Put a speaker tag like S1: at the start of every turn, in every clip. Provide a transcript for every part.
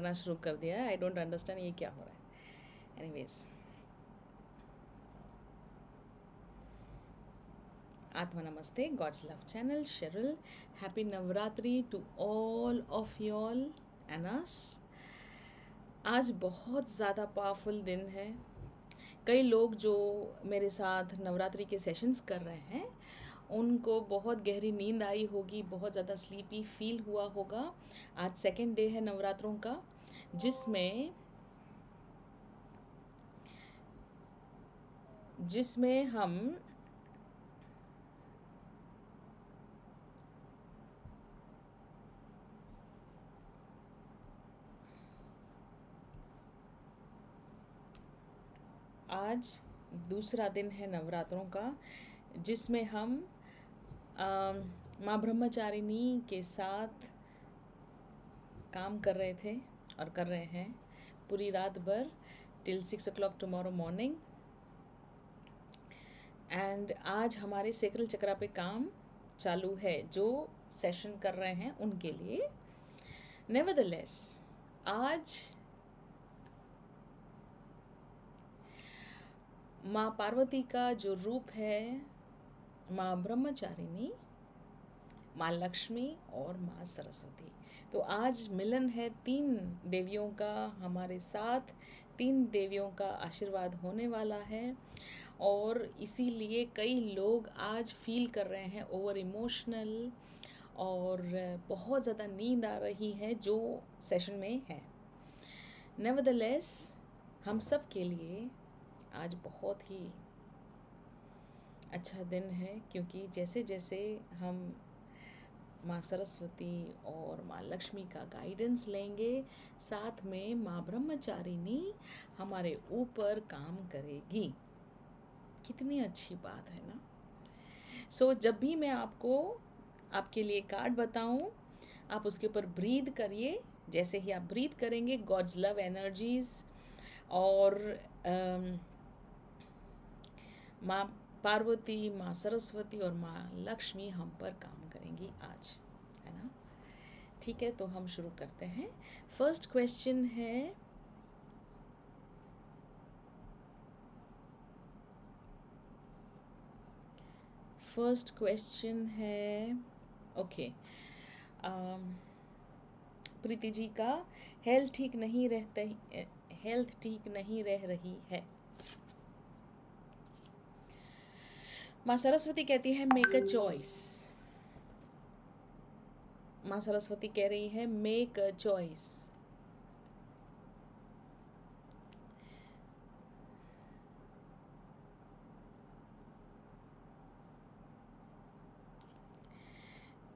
S1: करना शुरू कर दिया है। आई डोंट अंडरस्टैंड ये क्या हो रहा है। एनीवेज, आत्मा नमस्ते, God's love channel, Sheryl, happy Navratri to all of y'all and us. आज बहुत ज़्यादा पावरफुल दिन है। कई लोग जो मेरे साथ नवरात्रि के सेशंस कर रहे हैं उनको बहुत गहरी नींद आई होगी, बहुत ज़्यादा स्लीपी फील हुआ होगा। आज सेकेंड डे है नवरात्रों का, जिसमें हम आज दूसरा दिन है नवरात्रों का, जिसमें हम माँ ब्रह्मचारिणी के साथ काम कर रहे थे और कर रहे हैं पूरी रात भर till 6 o'clock tomorrow morning. And आज हमारे सेक्रल चक्रा पे काम चालू है, जो सेशन कर रहे हैं उनके लिए। नेवरदलेस, आज माँ पार्वती का जो रूप है, माँ ब्रह्मचारिणी, माँ लक्ष्मी और माँ सरस्वती, तो आज मिलन है तीन देवियों का हमारे साथ। तीन देवियों का आशीर्वाद होने वाला है और इसीलिए कई लोग आज फील कर रहे हैं ओवर इमोशनल और बहुत ज़्यादा नींद आ रही है जो सेशन में है। नेवरदलेस, हम सब के लिए आज बहुत ही अच्छा दिन है, क्योंकि जैसे जैसे हम माँ सरस्वती और माँ लक्ष्मी का गाइडेंस लेंगे, साथ में माँ ब्रह्मचारिणी हमारे ऊपर काम करेगी। कितनी अच्छी बात है ना। सो जब भी मैं आपके लिए कार्ड बताऊं, आप उसके ऊपर ब्रीद करिए। जैसे ही आप ब्रीद करेंगे, गॉड्स लव एनर्जीज और माँ पार्वती, माँ सरस्वती और माँ लक्ष्मी हम पर काम करेंगी आज, है ना। ठीक है, तो हम शुरू करते हैं। फर्स्ट क्वेश्चन है, ओके, प्रीति जी का हेल्थ ठीक नहीं रह रही है। माँ सरस्वती कहती है मेक अ चॉइस। माँ सरस्वती कह रही है मेक अ चॉइस।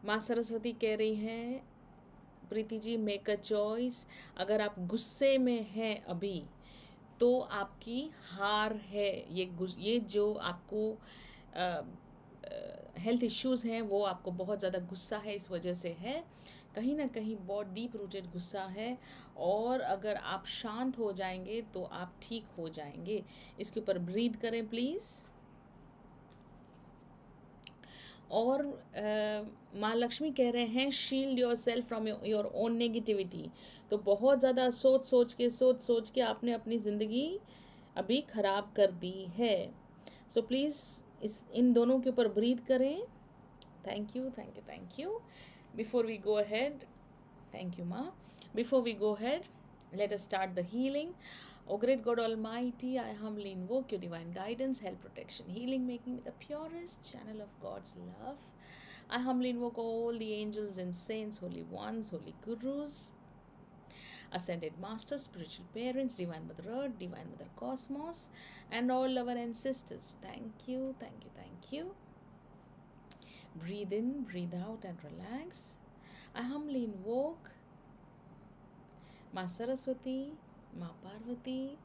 S1: माँ सरस्वती कह रही हैं Preeti ji make a choice. अगर आप गुस्से में हैं अभी तो आपकी हार है। ये जो आपको हेल्थ इश्यूज़ हैं वो आपको बहुत ज़्यादा गुस्सा है, इस वजह से है। कहीं ना कहीं बहुत डीप रूटेड गुस्सा है, और अगर आप शांत हो जाएंगे तो आप ठीक हो जाएंगे। इसके ऊपर ब्रीद करें प्लीज़। और माँ लक्ष्मी कह रहे हैं shield your self from your own negativity. तो बहुत ज़्यादा सोच सोच के आपने अपनी ज़िंदगी अभी ख़राब कर दी है। सो प्लीज़ इन दोनों के ऊपर ब्रीथ करें। Thank you, thank you, thank you. Before we go ahead, thank you माँ। Before we go ahead, let us start the healing. O great God Almighty, I humbly invoke your divine guidance, help, protection, healing, making me the purest channel of God's love. I humbly invoke all the angels and saints, holy ones, holy gurus, ascended masters, spiritual parents, divine mother earth, divine mother cosmos, and all our ancestors. Thank you, thank you, thank you. Breathe in, breathe out, and relax. I humbly invoke माँ सरस्वती, माँ पार्वती,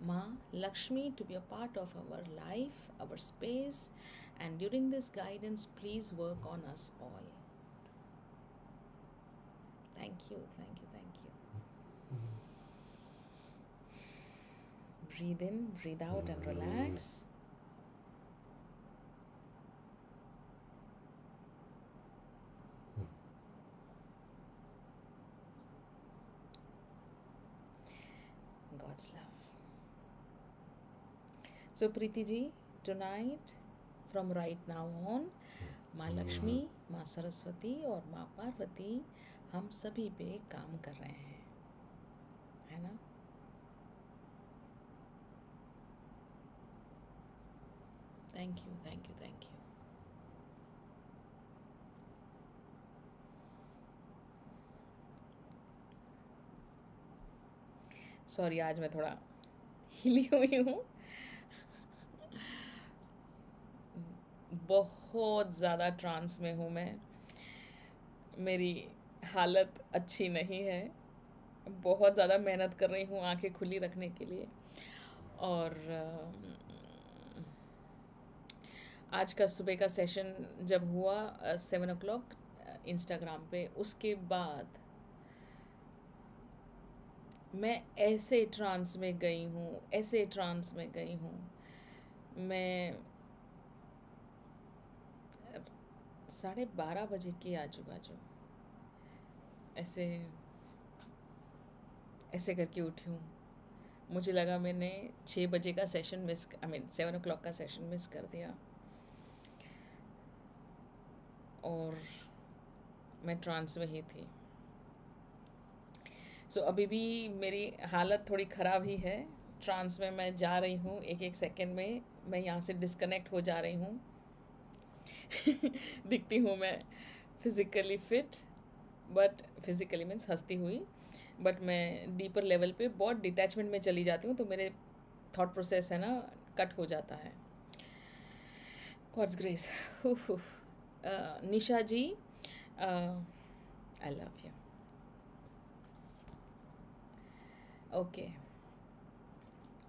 S1: माँ Lakshmi to be a part of our life, our space, and during this guidance, please work on us all. Thank you, thank you, thank you. Breathe in, breathe out, and relax. God's love. So Preeti ji, tonight from right now on, माँ लक्ष्मी, माँ सरस्वती और माँ पार्वती हम सभी पे काम कर रहे हैं, है ना? Thank you, thank you, thank you. Sorry, आज मैं थोड़ा हिली हुई हूँ. बहुत ज़्यादा ट्रांस में हूँ मैं. मेरी हालत अच्छी नहीं है. बहुत ज़्यादा मेहनत कर रही हूँ आंखें खुली रखने के लिए. और आज का सुबह का सेशन जब हुआ 7 o'clock इंस्टाग्राम पे, उसके बाद मैं ऐसे ट्रांस में गई हूँ, ऐसे ट्रांस में गई हूँ. मैं 12:30 बजे के आजू बाजू ऐसे ऐसे करके उठी हूँ. मुझे लगा मैंने 6 बजे का सेशन मिस, 7 o'clock का सेशन मिस कर दिया. और मैं ट्रांस में ही थी. सो अभी भी मेरी हालत थोड़ी ख़राब ही है. ट्रांस में मैं जा रही हूँ, एक एक सेकंड में मैं यहाँ से डिस्कनेक्ट हो जा रही हूँ. दिखती हूँ मैं physically fit, but physically means हंसती हुई, बट मैं डीपर लेवल पे बहुत डिटैचमेंट में चली जाती हूँ. तो मेरे थॉट प्रोसेस है ना, कट हो जाता है. God's grace. Nisha ji, I love you. Okay.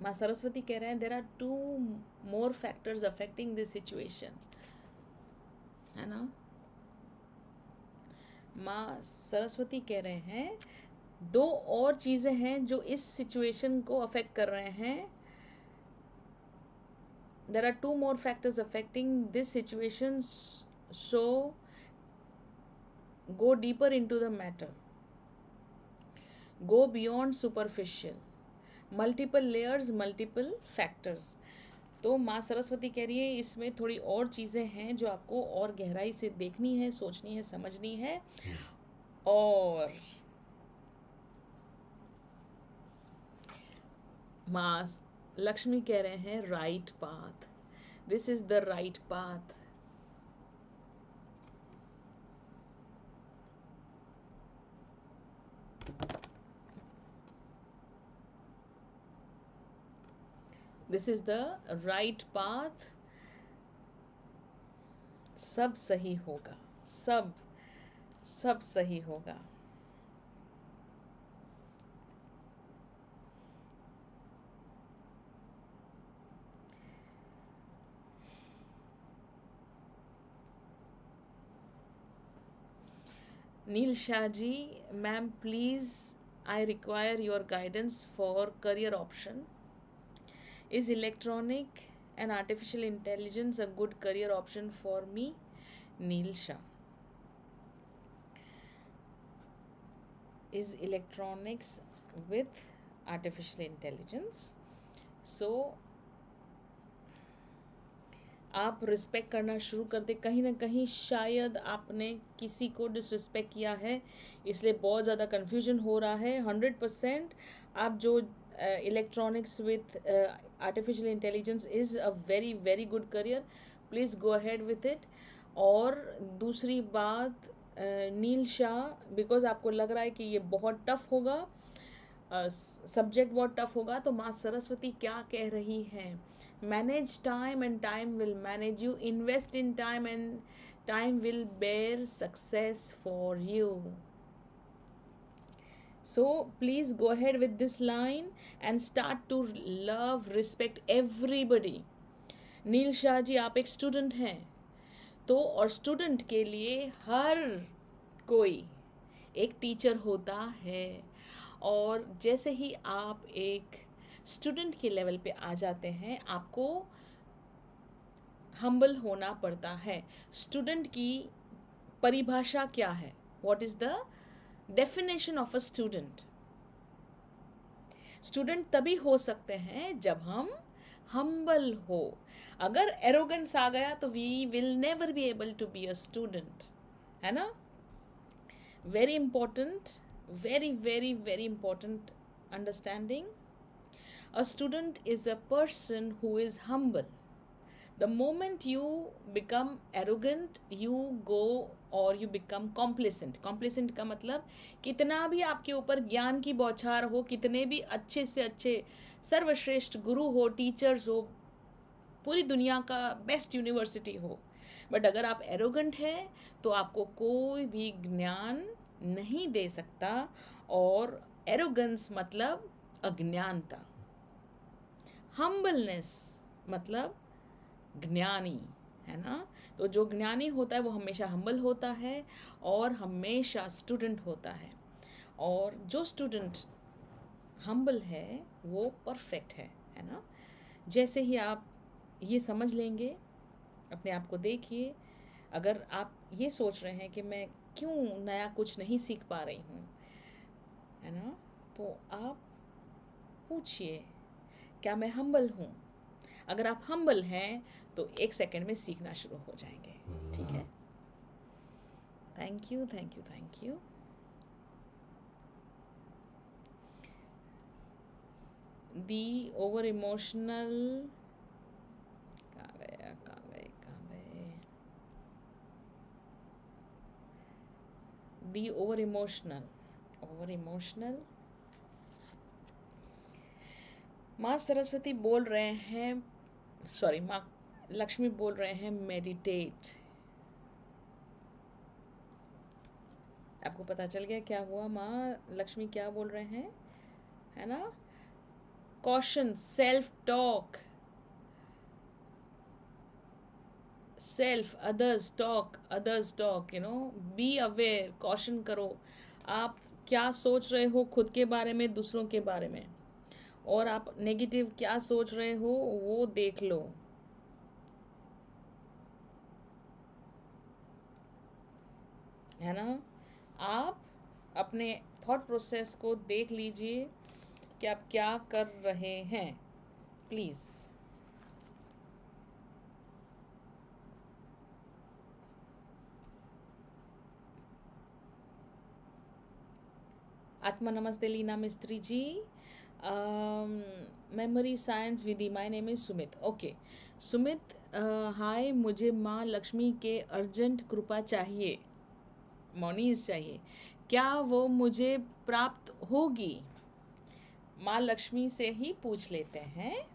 S1: माँ सरस्वती कह रहे हैं there are 2 more factors affecting this situation, है ना? माँ सरस्वती कह रहे हैं 2 और चीज़ें हैं जो इस सिचुएशन को अफेक्ट कर रहे हैं. There are 2 more factors affecting this situation, so go deeper into the matter. Go beyond superficial. Multiple layers, multiple factors. तो माँ सरस्वती कह रही है इसमें थोड़ी और चीज़ें हैं जो आपको और गहराई से देखनी है, सोचनी है, समझनी है. और माँ लक्ष्मी कह रहे हैं right path. This is the right path. This is the right path. सब सही होगा, सब सब सही होगा. Neel Shah ji, ma'am please I require your guidance for career option. Is electronic and artificial intelligence a good career option for me? Neil Shah. Is electronics with artificial intelligence? So आप respect करना शुरू कर दे. कहीं ना कहीं शायद आपने किसी को डिसरिस्पेक्ट किया है, इसलिए बहुत ज़्यादा कन्फ्यूजन हो रहा है. 100% आप जो electronics with artificial intelligence is a very very good career. Please go ahead with it. और दूसरी बात, नील शाह, बिकॉज आपको लग रहा है कि ये बहुत टफ होगा, सब्जेक्ट बहुत टफ होगा, तो माँ सरस्वती क्या कह रही हैं? Manage time and time will manage you. Invest in time and time will bear success for you. So please go ahead with this line and start to love, respect everybody. नील शाह जी, आप एक student हैं, तो और student के लिए हर कोई एक teacher होता है. और जैसे ही आप एक स्टूडेंट के लेवल पे आ जाते हैं, आपको हम्बल होना पड़ता है. स्टूडेंट की परिभाषा क्या है? What is the definition of a student? Student तभी हो सकते हैं जब हम हम्बल हो। अगर एरोगेंस आ गया तो we will never be able to be a student, है ना। Very important, very very very important understanding. A student is a person who is humble. The moment you become arrogant, you go or you become complacent. Complacent का मतलब कितना भी आपके ऊपर ज्ञान की बौछार हो, कितने भी अच्छे से अच्छे सर्वश्रेष्ठ गुरु हो, टीचर्स हो, पूरी दुनिया का बेस्ट यूनिवर्सिटी हो, बट अगर आप एरोगेंट हैं तो आपको कोई भी ज्ञान नहीं दे सकता। और एरोगेंस मतलब अज्ञानता, हम्बलनेस मतलब ज्ञानी, है ना। तो जो ज्ञानी होता है वो हमेशा हम्बल होता है और हमेशा स्टूडेंट होता है। और जो स्टूडेंट हम्बल है वो परफेक्ट है ना। जैसे ही आप ये समझ लेंगे, अपने आप को देखिए, अगर आप ये सोच रहे हैं कि मैं क्यों नया कुछ नहीं सीख पा रही हूँ, है ना, तो आप पूछिए क्या मैं हम्बल हूँ। अगर आप हम्बल हैं तो 1 सेकंड में सीखना शुरू हो जाएंगे, ठीक है। Thank you thank you thank you. The over emotional, कहाँ गए कहाँ गए कहाँ गए, the over emotional, over emotional. माँ सरस्वती बोल रहे हैं, सॉरी माँ लक्ष्मी बोल रहे हैं मेडिटेट। आपको पता चल गया क्या हुआ, माँ लक्ष्मी क्या बोल रहे हैं, है ना। Caution, self talk, self, others talk, you know, be aware, caution करो। आप क्या सोच रहे हो खुद के बारे में, दूसरों के बारे में, और आप नेगेटिव क्या सोच रहे हो वो देख लो, है ना। आप अपने थॉट प्रोसेस को देख लीजिए कि आप क्या कर रहे हैं, प्लीज़। आत्मा नमस्ते लीना मिस्त्री जी। मेमोरी साइंस विधि, my name is Sumit. Okay Sumit, hi, मुझे माँ लक्ष्मी के अर्जेंट कृपा चाहिए, मॉनीज चाहिए, क्या वो मुझे प्राप्त होगी। माँ लक्ष्मी से ही पूछ लेते हैं।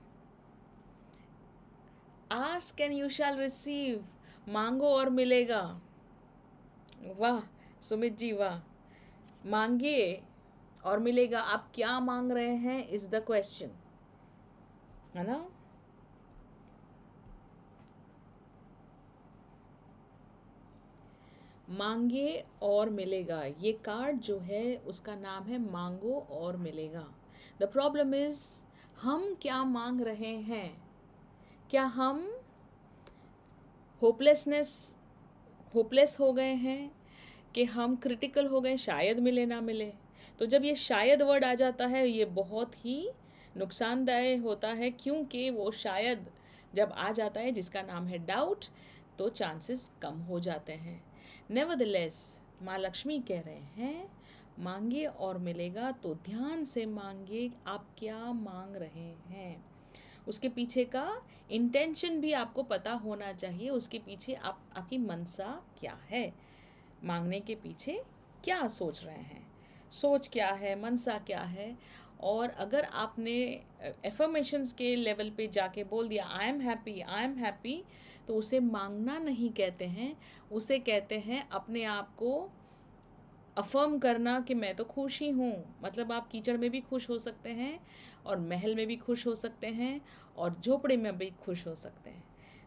S1: Ask and you shall receive, मांगो और मिलेगा। वाह सुमित जी वाह, मांगिए और मिलेगा। आप क्या मांग रहे हैं इज द क्वेश्चन, है ना। मांगे और मिलेगा, ये कार्ड जो है उसका नाम है मांगो और मिलेगा। द प्रॉब्लम इज हम क्या मांग रहे हैं। क्या हम होपलेस हो गए हैं कि हम क्रिटिकल हो गए, शायद मिले ना मिले। तो जब ये शायद वर्ड आ जाता है ये बहुत ही नुकसानदायक होता है, क्योंकि वो शायद जब आ जाता है जिसका नाम है डाउट, तो चांसेस कम हो जाते हैं। नेवरदलेस माँ लक्ष्मी कह रहे हैं मांगे और मिलेगा, तो ध्यान से मांगे आप क्या मांग रहे हैं। उसके पीछे का इंटेंशन भी आपको पता होना चाहिए, उसके पीछे आपकी मनसा क्या है, मांगने के पीछे क्या सोच रहे हैं, सोच क्या है, मनसा क्या है। और अगर आपने एफर्मेशंस के लेवल पे जाके बोल दिया आई एम हैप्पी, तो उसे मांगना नहीं कहते हैं, उसे कहते हैं अपने आप को अफर्म करना कि मैं तो खुश ही हूँ। मतलब आप कीचड़ में भी खुश हो सकते हैं और महल में भी खुश हो सकते हैं और झोपड़े में भी खुश हो सकते हैं।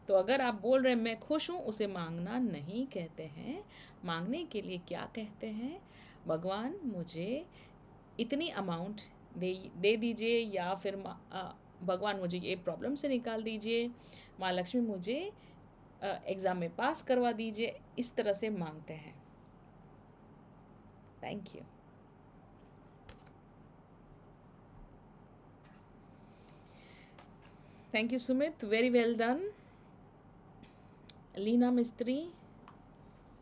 S1: तो अगर आप बोल रहे हैं मैं खुश हूँ, उसे मांगना नहीं कहते हैं। मांगने के लिए क्या कहते हैं, भगवान मुझे इतनी अमाउंट दे दीजिए, या फिर भगवान मुझे ये प्रॉब्लम से निकाल दीजिए, माँ लक्ष्मी मुझे एग्ज़ाम में पास करवा दीजिए, इस तरह से मांगते हैं। Thank you. Thank you, Sumit. Very well done. Leena Mistry,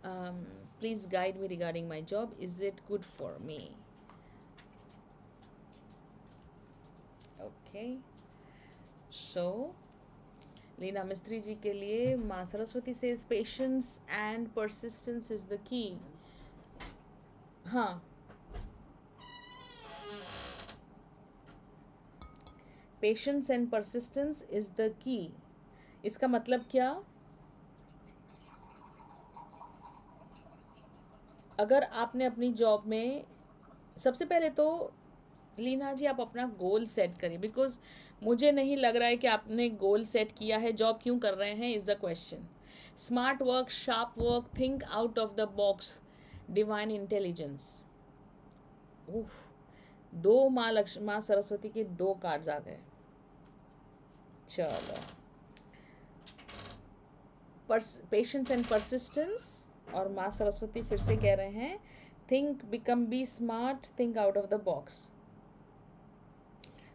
S1: um, please guide me regarding my job. Is it good for me? Okay. So, Leena Mistry ji के लिए माँ सरस्वती से patience and persistence is the key. हाँ, patience and persistence is the key. इसका मतलब क्या? अगर आपने अपनी जॉब में, सबसे पहले तो लीना जी आप अपना गोल सेट करिए, बिकॉज मुझे नहीं लग रहा है कि आपने गोल सेट किया है. जॉब क्यों कर रहे हैं is the question. Smart work, sharp work, think out of the box, divine intelligence. उफ, दो माँ सरस्वती के 2 कार्ड्स आ गए. चलो, पेशेंस एंड परसिस्टेंस, और माँ सरस्वती फिर से कह रहे हैं think, become, be smart, think out of the box.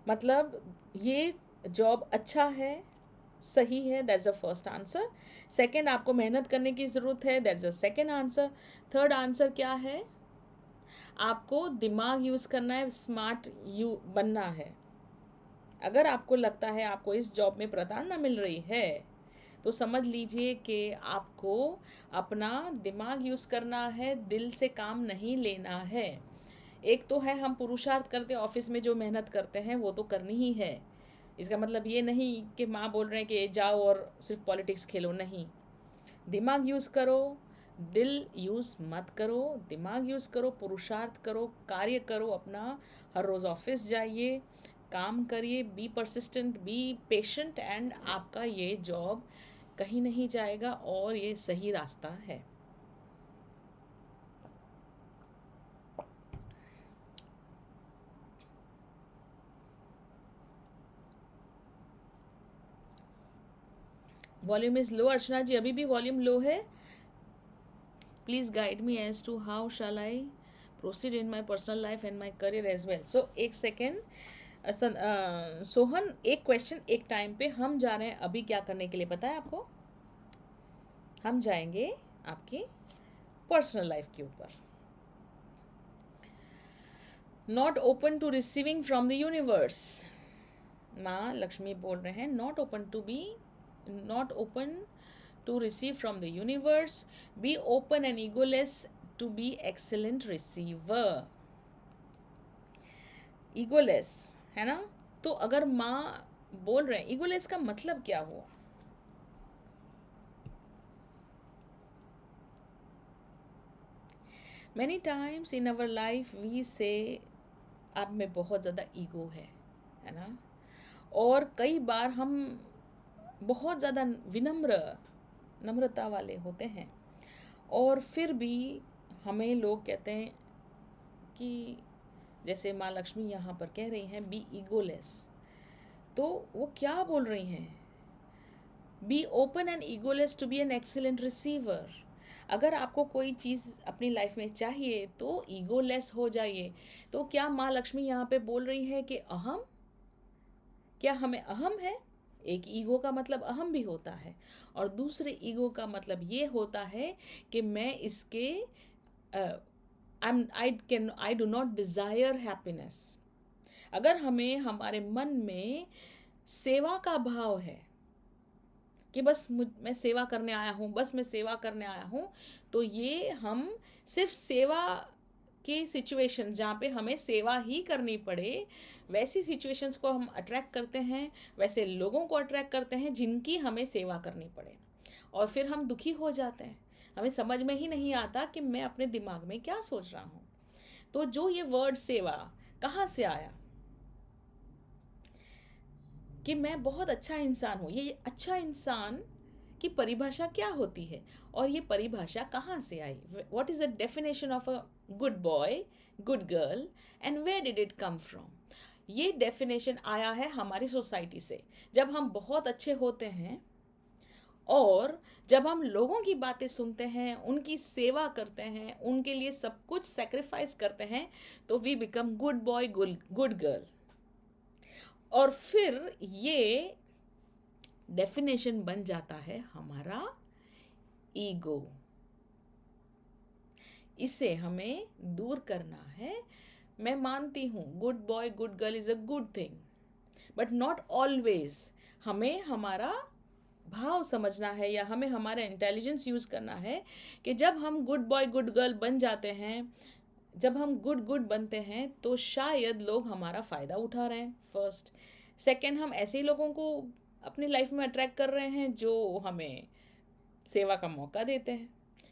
S1: मतलब ये जॉब अच्छा है, सही है, that's the first answer. Second, आपको मेहनत करने की ज़रूरत है, that's the second answer. Third answer क्या है? आपको दिमाग यूज़ करना है, स्मार्ट बनना है. अगर आपको लगता है आपको इस जॉब में प्रताड़ना मिल रही है, तो समझ लीजिए कि आपको अपना दिमाग यूज़ करना है, दिल से काम नहीं लेना है. एक तो है हम पुरुषार्थ करते हैं, ऑफिस में जो मेहनत करते हैं वो तो करनी ही है. इसका मतलब ये नहीं कि माँ बोल रहे हैं कि जाओ और सिर्फ पॉलिटिक्स खेलो, नहीं. दिमाग यूज़ करो, दिल यूज़ मत करो. दिमाग यूज़ करो, पुरुषार्थ करो, कार्य करो अपना. हर रोज़ ऑफिस जाइए, काम करिए, be persistent, be patient, and आपका ये जॉब कहीं नहीं जाएगा और ये सही रास्ता है. Volume is low. अर्चना जी अभी भी वॉल्यूम लो है. Please guide me as to how shall I proceed in my personal life and my career as well. So एक सेकेंड. सोहन, एक क्वेश्चन एक टाइम पे. हम जा रहे हैं अभी क्या करने के लिए पता है आपको? हम जाएंगे आपकी पर्सनल लाइफ के ऊपर. Not open to receiving from the universe. माँ लक्ष्मी बोल रहे हैं not open to receive from the universe. Be open and egoless to be excellent receiver. egoless है ना? तो अगर माँ बोल रहे हैं egoless का मतलब क्या हुआ? Many times in our life we say आप में बहुत ज़्यादा ईगो है ना? और कई बार हम बहुत ज़्यादा नम्रता वाले होते हैं, और फिर भी हमें लोग कहते हैं कि जैसे माँ लक्ष्मी यहाँ पर कह रही हैं बी ईगोलेस. तो वो क्या बोल रही हैं? Be open and egoless to be an excellent receiver. अगर आपको कोई चीज़ अपनी लाइफ में चाहिए तो ईगोलेस हो जाइए. तो क्या माँ लक्ष्मी यहाँ पे बोल रही है कि अहम, क्या हमें अहम है? एक ईगो का मतलब अहम भी होता है, और दूसरे ईगो का मतलब ये होता है कि मैं इसके I do not desire happiness. अगर हमें हमारे मन में सेवा का भाव है कि बस मैं सेवा करने आया हूँ, बस मैं सेवा करने आया हूँ, तो ये हम सिर्फ सेवा के सिचुएशंस जहाँ पे हमें सेवा ही करनी पड़े, वैसी सिचुएशंस को हम अट्रैक्ट करते हैं, वैसे लोगों को अट्रैक्ट करते हैं जिनकी हमें सेवा करनी पड़े, और फिर हम दुखी हो जाते हैं. हमें समझ में ही नहीं आता कि मैं अपने दिमाग में क्या सोच रहा हूँ. तो जो ये वर्ड सेवा कहाँ से आया कि मैं बहुत अच्छा इंसान हूँ, ये अच्छा इंसान की परिभाषा क्या होती है, और ये परिभाषा कहाँ से आई? What is the definition of a good boy, good girl, and where did it come from? ये डेफिनेशन आया है हमारी सोसाइटी से. जब हम बहुत अच्छे होते हैं और जब हम लोगों की बातें सुनते हैं, उनकी सेवा करते हैं, उनके लिए सब कुछ सेक्रीफाइस करते हैं, तो we become good boy, good girl. और फिर ये डेफिनेशन बन जाता है हमारा ईगो। इसे हमें दूर करना है। मैं मानती हूँ good boy good girl is a good thing, but not always. हमें हमारा भाव समझना है या हमें हमारा इंटेलिजेंस यूज़ करना है कि जब हम गुड बॉय गुड गर्ल बन जाते हैं, जब हम गुड बनते हैं, तो शायद लोग हमारा फ़ायदा उठा रहे हैं फर्स्ट। सेकंड, हम ऐसे ही लोगों को अपनी लाइफ में अट्रैक्ट कर रहे हैं जो हमें सेवा का मौका देते हैं,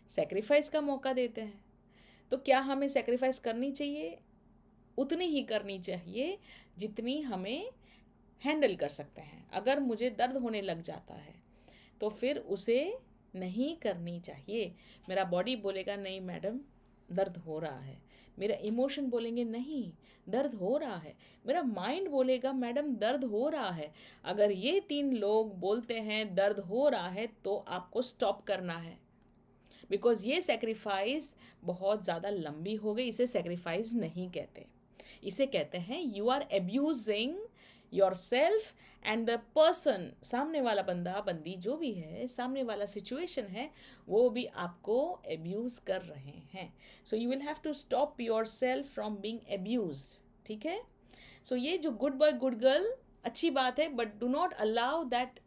S1: सेक्रीफाइस का मौका देते हैं। तो क्या हमें सेक्रीफाइस करनी चाहिए? उतनी ही करनी चाहिए जितनी हमें हैंडल कर सकते हैं। अगर मुझे दर्द होने लग जाता है तो फिर उसे नहीं करनी चाहिए। मेरा बॉडी बोलेगा नहीं मैडम दर्द हो रहा है, मेरा इमोशन बोलेंगे नहीं दर्द हो रहा है, मेरा माइंड बोलेगा मैडम दर्द हो रहा है। अगर ये 3 लोग बोलते हैं दर्द हो रहा है तो आपको स्टॉप करना है, बिकॉज ये सेक्रीफाइस बहुत ज़्यादा लंबी हो गई। इसे सेक्रीफाइस नहीं कहते, इसे कहते हैं you are abusing yourself and the person. सामने वाला बंदा बंदी जो भी है, सामने वाला सिचुएशन है, वो भी आपको एब्यूज़ कर रहे हैं। So you will have to stop yourself from being abuse. ठीक है? सो ये जो गुड बॉय गुड गर्ल अच्छी बात है, but do not allow that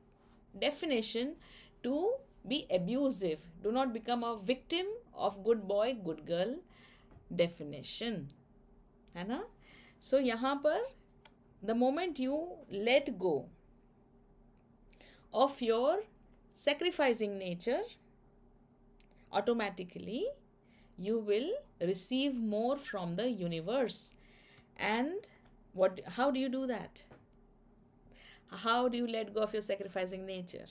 S1: definition to be abusive. Do not become a victim of good boy good girl definition, है ना? So यहाँ पर the moment you let go of your sacrificing nature, automatically you will receive more from the universe. And how do you do that? How do you let go of your sacrificing nature?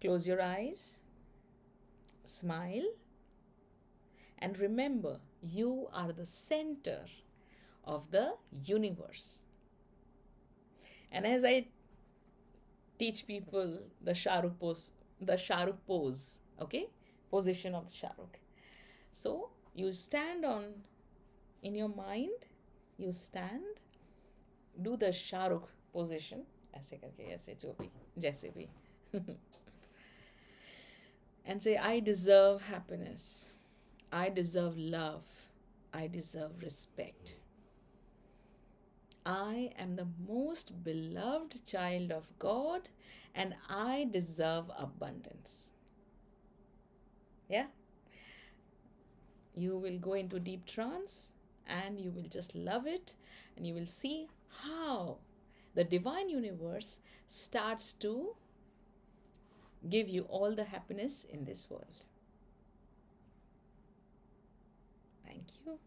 S1: Close your eyes, smile, and remember you are the center of the universe. And as I teach people the Shahrukh pose, okay? Position of the Shahrukh. So you stand in your mind, you stand, do the Shahrukh position, ऐसे करके, ऐसे जो भी, जैसे भी. And say, I deserve happiness, I deserve love, I deserve respect. I am the most beloved child of God and I deserve abundance. Yeah? You will go into deep trance and you will just love it, and you will see how the divine universe starts to give you all the happiness in this world. Thank you.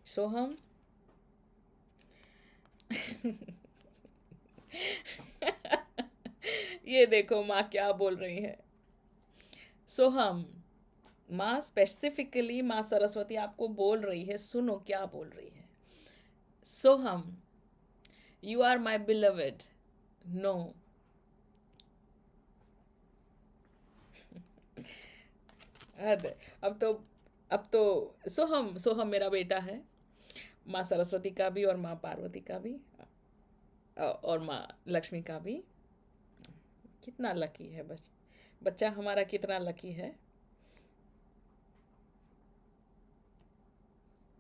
S1: Soham. ये देखो माँ क्या बोल रही है. सोहम, माँ specifically माँ सरस्वती आपको बोल रही है, सुनो क्या बोल रही है. सोहम, you are my beloved. No. अब तो सोहम मेरा बेटा है, माँ सरस्वती का भी और माँ पार्वती का भी और माँ लक्ष्मी का भी. कितना लकी है बच्चा हमारा, कितना लकी है.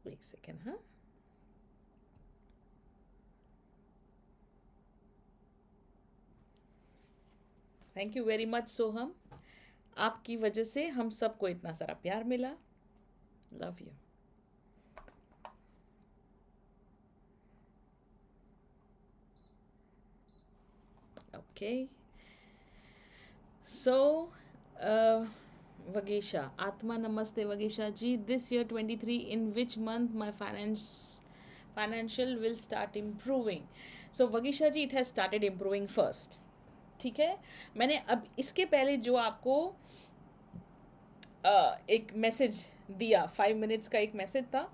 S1: एक सेकेंड. हाँ, थैंक यू वेरी मच सोहम. आपकी वजह से हम सबको इतना सारा प्यार मिला. Love you. Okay. So Vagisha, Atma Namaste Vagisha ji. This year 23, in which month my financial will start improving? So Vagisha ji, it has started improving first. ठीक है. मैंने अब इसके पहले जो आपको एक मैसेज दिया, 5 मिनट्स का एक मैसेज था,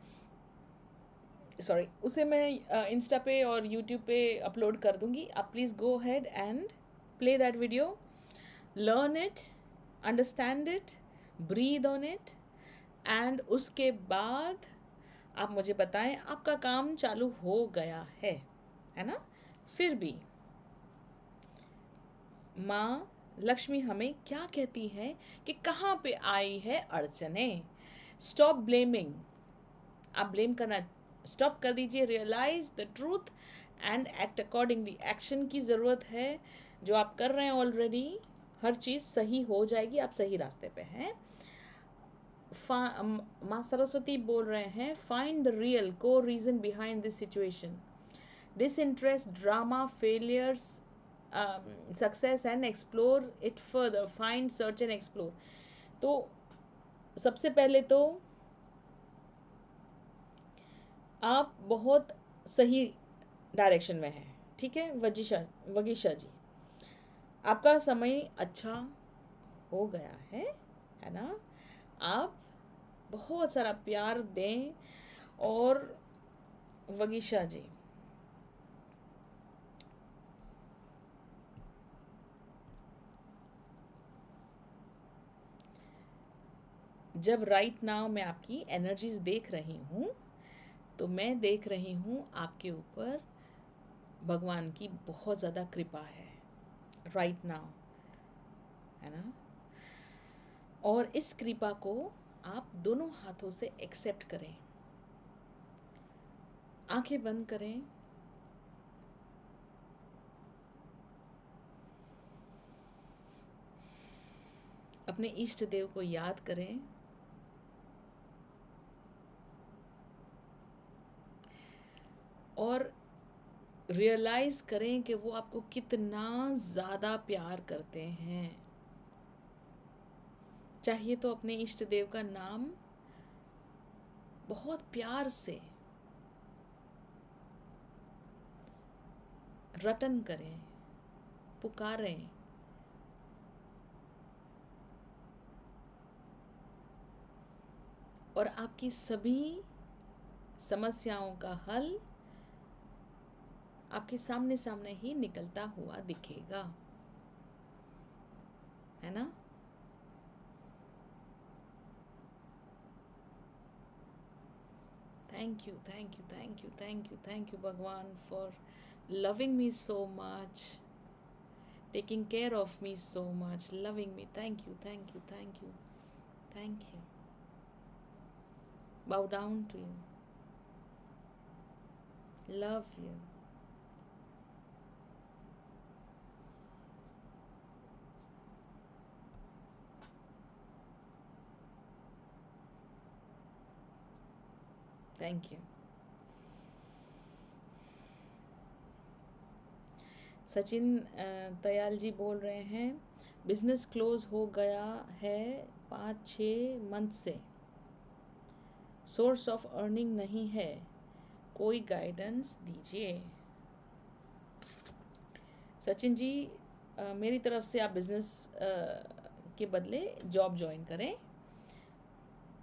S1: सॉरी, उसे मैं इंस्टा पे और यूट्यूब पे अपलोड कर दूँगी. आप please go head and play that video, learn it, understand it, breathe on it, and उसके बाद आप मुझे बताएं आपका काम चालू हो गया है ना। फिर भी माँ लक्ष्मी हमें क्या कहती है कि कहाँ पे आई है अड़चने। स्टॉप ब्लेमिंग, आप ब्लेम करना स्टॉप कर दीजिए। Realise the truth and act accordingly, action की ज़रूरत है। जो आप कर रहे हैं ऑलरेडी, हर चीज़ सही हो जाएगी, आप सही रास्ते पे हैं। माँ सरस्वती बोल रहे हैं, फाइंड द रियल को reason behind this situation, disinterest, drama, failures, success and explore it further. Find, search and explore. तो सबसे पहले तो आप बहुत सही डायरेक्शन में हैं, ठीक है वगीशा जी, आपका समय अच्छा हो गया है ना। आप बहुत सारा प्यार दें। और वगीशा जी, जब राइट नाउ मैं आपकी एनर्जीज देख रही हूँ तो मैं देख रही हूँ आपके ऊपर भगवान की बहुत ज़्यादा कृपा है राइट नाउ, है ना। और इस कृपा को आप दोनों हाथों से एक्सेप्ट करें। आंखें बंद करें। अपने इष्ट देव को याद करें। और रियलाइज करें कि वो आपको कितना ज़्यादा प्यार करते हैं। चाहिए तो अपने इष्ट देव का नाम बहुत प्यार से रटन करें, पुकारें। और आपकी सभी समस्याओं का हल आपके सामने सामने ही निकलता हुआ दिखेगा, है ना। Thank you thank you thank you thank you thank you भगवान for loving me so much, taking care of me so much, loving me. Thank you, thank you, thank you, thank you. Bow down to you. Love you. Thank you. Sachin Dayal ji बोल रहे हैं, business close हो गया है 5-6 month से, source of earning नहीं है, कोई गाइडेंस दीजिए। सचिन जी, मेरी तरफ से आप बिजनेस के बदले जॉब ज्वाइन करें।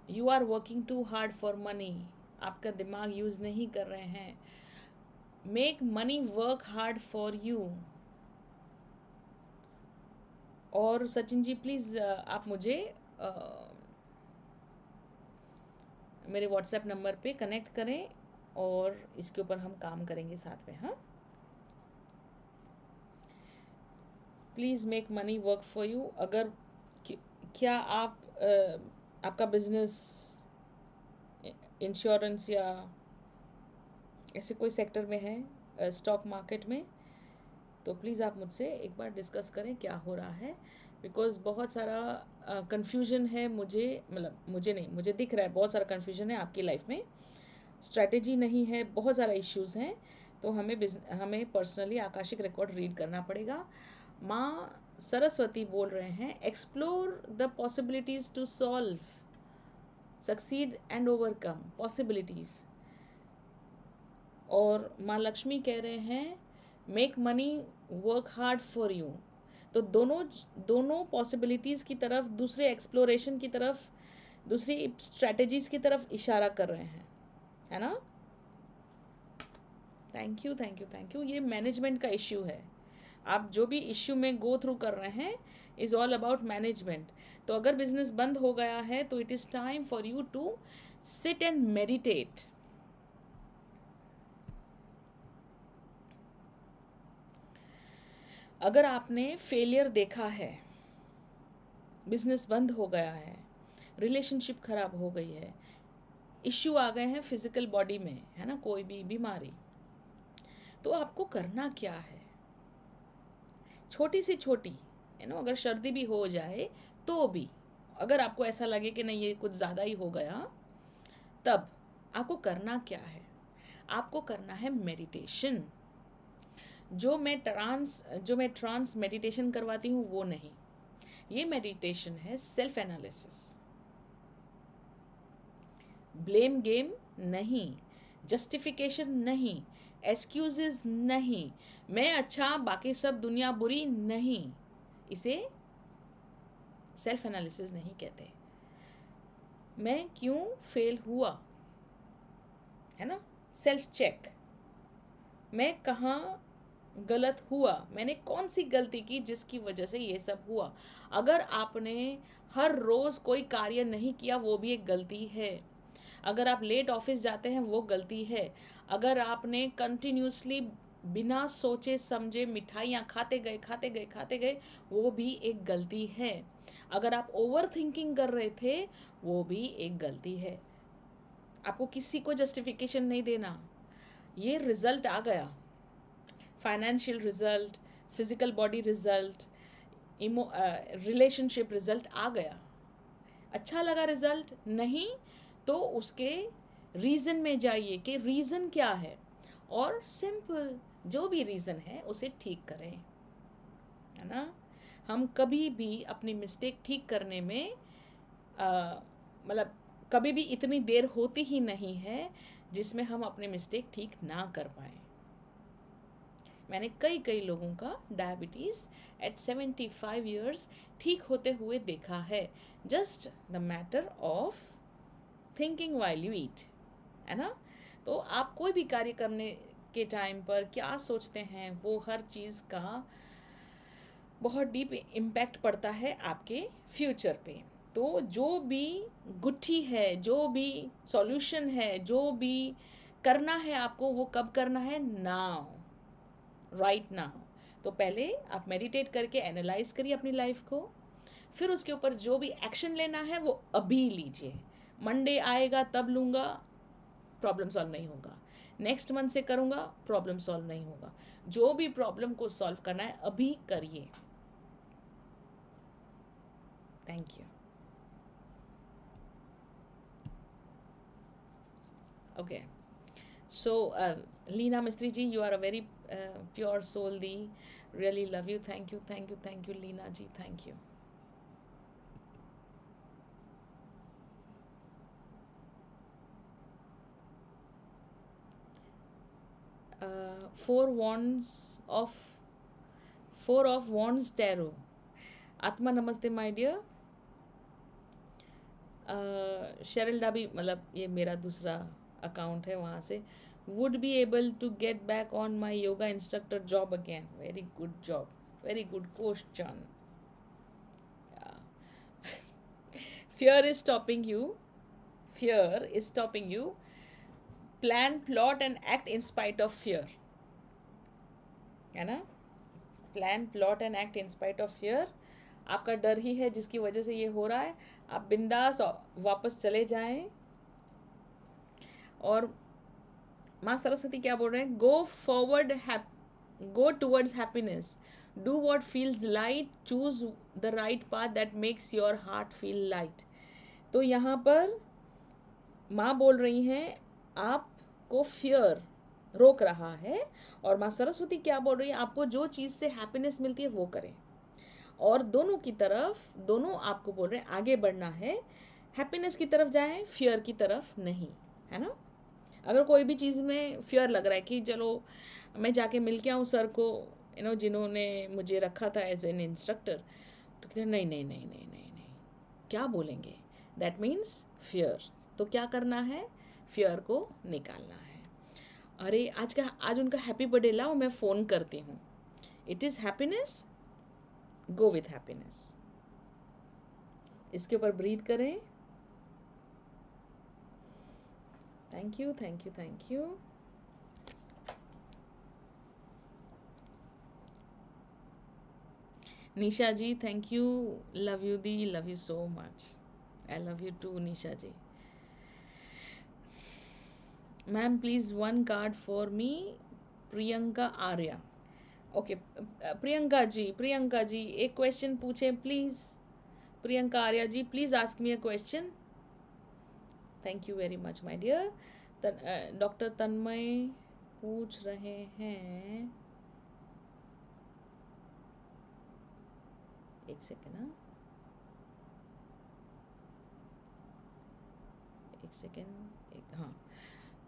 S1: You are working too hard for money, आपका दिमाग यूज़ नहीं कर रहे हैं। Make money work hard for you. और सचिन जी प्लीज़ आप मुझे मेरे व्हाट्सएप नंबर पे कनेक्ट करें और इसके ऊपर हम काम करेंगे साथ में। हाँ, please make money work for you. अगर क्या आप आपका बिजनेस इंश्योरेंस या ऐसे कोई सेक्टर में है, स्टॉक मार्केट में, तो प्लीज़ आप मुझसे एक बार डिस्कस करें क्या हो रहा है। बिकॉज़ बहुत सारा कन्फ्यूजन है मुझे, मतलब मुझे नहीं, मुझे दिख रहा है बहुत सारा कन्फ्यूजन है आपकी लाइफ में, स्ट्रैटेजी नहीं है, बहुत सारा इश्यूज़ हैं। तो हमें पर्सनली आकाशिक रिकॉर्ड रीड करना पड़ेगा। माँ सरस्वती बोल रहे हैं, explore the possibilities to solve, succeed and overcome possibilities. और माँ लक्ष्मी कह रहे हैं, make money work hard for you. तो दोनों पॉसिबिलिटीज़ की तरफ, दूसरे एक्सप्लोरेशन की तरफ, दूसरी स्ट्रैटेजीज़ की तरफ इशारा कर रहे हैं, है ना। Thank you thank you thank you. ये मैनेजमेंट का इश्यू है। आप जो भी इश्यू में गो थ्रू कर रहे हैं, इज़ ऑल अबाउट मैनेजमेंट. तो अगर बिजनेस बंद हो गया है तो it is time for you to sit and meditate. अगर आपने फेलियर देखा है, बिजनेस बंद हो गया है, रिलेशनशिप खराब हो गई है, इश्यू आ गए हैं फिजिकल बॉडी में, है ना, कोई भी बीमारी, तो आपको करना क्या है? छोटी सी छोटी, है ना, अगर सर्दी भी हो जाए तो भी, अगर आपको ऐसा लगे कि नहीं ये कुछ ज़्यादा ही हो गया, तब आपको करना क्या है? आपको करना है मेडिटेशन. जो मैं ट्रांस मेडिटेशन करवाती हूँ वो नहीं. ये मेडिटेशन है सेल्फ एनालिसिस. ब्लेम गेम नहीं, जस्टिफिकेशन नहीं, एक्सक्यूजेस नहीं, मैं अच्छा बाकी सब दुनिया बुरी नहीं. इसे सेल्फ एनालिसिस नहीं कहते. मैं क्यों फेल हुआ, है ना, सेल्फ चेक. मैं कहाँ गलत हुआ, मैंने कौन सी गलती की जिसकी वजह से ये सब हुआ. अगर आपने हर रोज़ कोई कार्य नहीं किया वो भी एक गलती है. अगर आप लेट ऑफिस जाते हैं वो गलती है. अगर आपने कंटिन्यूसली बिना सोचे समझे मिठाइयाँ खाते गए वो भी एक गलती है. अगर आप ओवर थिंकिंग कर रहे थे वो भी एक गलती है. आपको किसी को जस्टिफिकेशन नहीं देना. ये रिजल्ट आ गया, financial result, physical body result, relationship result आ गया. अच्छा लगा रिजल्ट? नहीं तो उसके रीज़न में जाइए कि रीज़न क्या है, और सिंपल जो भी रीज़न है उसे ठीक करें, है ना. हम कभी भी अपनी मिस्टेक ठीक करने में मतलब कभी भी इतनी देर होती ही नहीं है जिसमें हम अपनी मिस्टेक ठीक ना कर पाएँ. मैंने कई लोगों का डायबिटीज़ एट 75 ईयर्स ठीक होते हुए देखा है. Just the matter of thinking while you eat, है ना. तो आप कोई भी कार्य करने के टाइम पर क्या सोचते हैं वो हर चीज़ का बहुत डीप इम्पैक्ट पड़ता है आपके फ्यूचर पे. तो जो भी गुत्थी है, जो भी सॉल्यूशन है, जो भी करना है आपको, वो कब करना है? Now, right now. तो पहले आप मेडिटेट करके एनालाइज करिए अपनी लाइफ को, फिर उसके ऊपर जो भी एक्शन लेना है वो अभी लीजिए. मंडे आएगा तब लूँगा, प्रॉब्लम सॉल्व नहीं होगा. नेक्स्ट मंथ से करूँगा, प्रॉब्लम सॉल्व नहीं होगा. जो भी प्रॉब्लम को सॉल्व करना है अभी करिए. Thank you. Okay. So, Leena Mistry ji, you are a very pure soul. Really love you. Thank you, Leena ji. Thank you. Uh, four of wands tarot. आत्मा नमस्ते माय डियर. शेरिल डाबी, मतलब ये मेरा दूसरा अकाउंट है, वहाँ से. Would be able to get back on my yoga instructor job again. Very good job, very good question. Fear is stopping you. Fear is stopping you. Plan, plot and act in spite of fear. है ना. Plan, plot and act in spite of fear. आपका डर ही है जिसकी वजह से ये हो रहा है. आप बिंदास वापस चले जाएं. और माँ सरस्वती क्या बोल रहे हैं? Go forward, go towards happiness, do what feels light, choose the right path that makes your heart feel light. तो यहाँ पर माँ बोल रही हैं आपको फियर रोक रहा है, और माँ सरस्वती क्या बोल रही है? आपको जो चीज़ से हैप्पीनेस मिलती है वो करें. और दोनों की तरफ, दोनों आपको बोल रहे हैं आगे बढ़ना है. हैप्पीनेस की तरफ जाएं, फियर की तरफ नहीं, है ना. अगर कोई भी चीज़ में फियर लग रहा है कि चलो मैं जाके मिल के आऊँ सर को, जिन्होंने मुझे रखा था एज एन इंस्ट्रक्टर, तो कहते हैं नहीं नहीं नहीं नहीं नहीं नहीं, क्या बोलेंगे? That means fear. तो क्या करना है? फियर को निकालना है. अरे आज उनका हैप्पी बर्थडे, लाओ मैं फ़ोन करती हूँ. It is happiness. Go with happiness. इसके ऊपर ब्रीथ करें। Thank you, thank you, thank you. Nisha ji, thank you, love you दी, love you so much. I love you too Nisha ji. Ma'am please one card for me, Priyanka Arya. Okay Priyanka ji एक question पूछें please. Priyanka Arya ji, please ask me a question. Thank you very much my dear. Doctor Tanmay पूछ रहे हैं, एक second, हाँ एक second, एक, हाँ।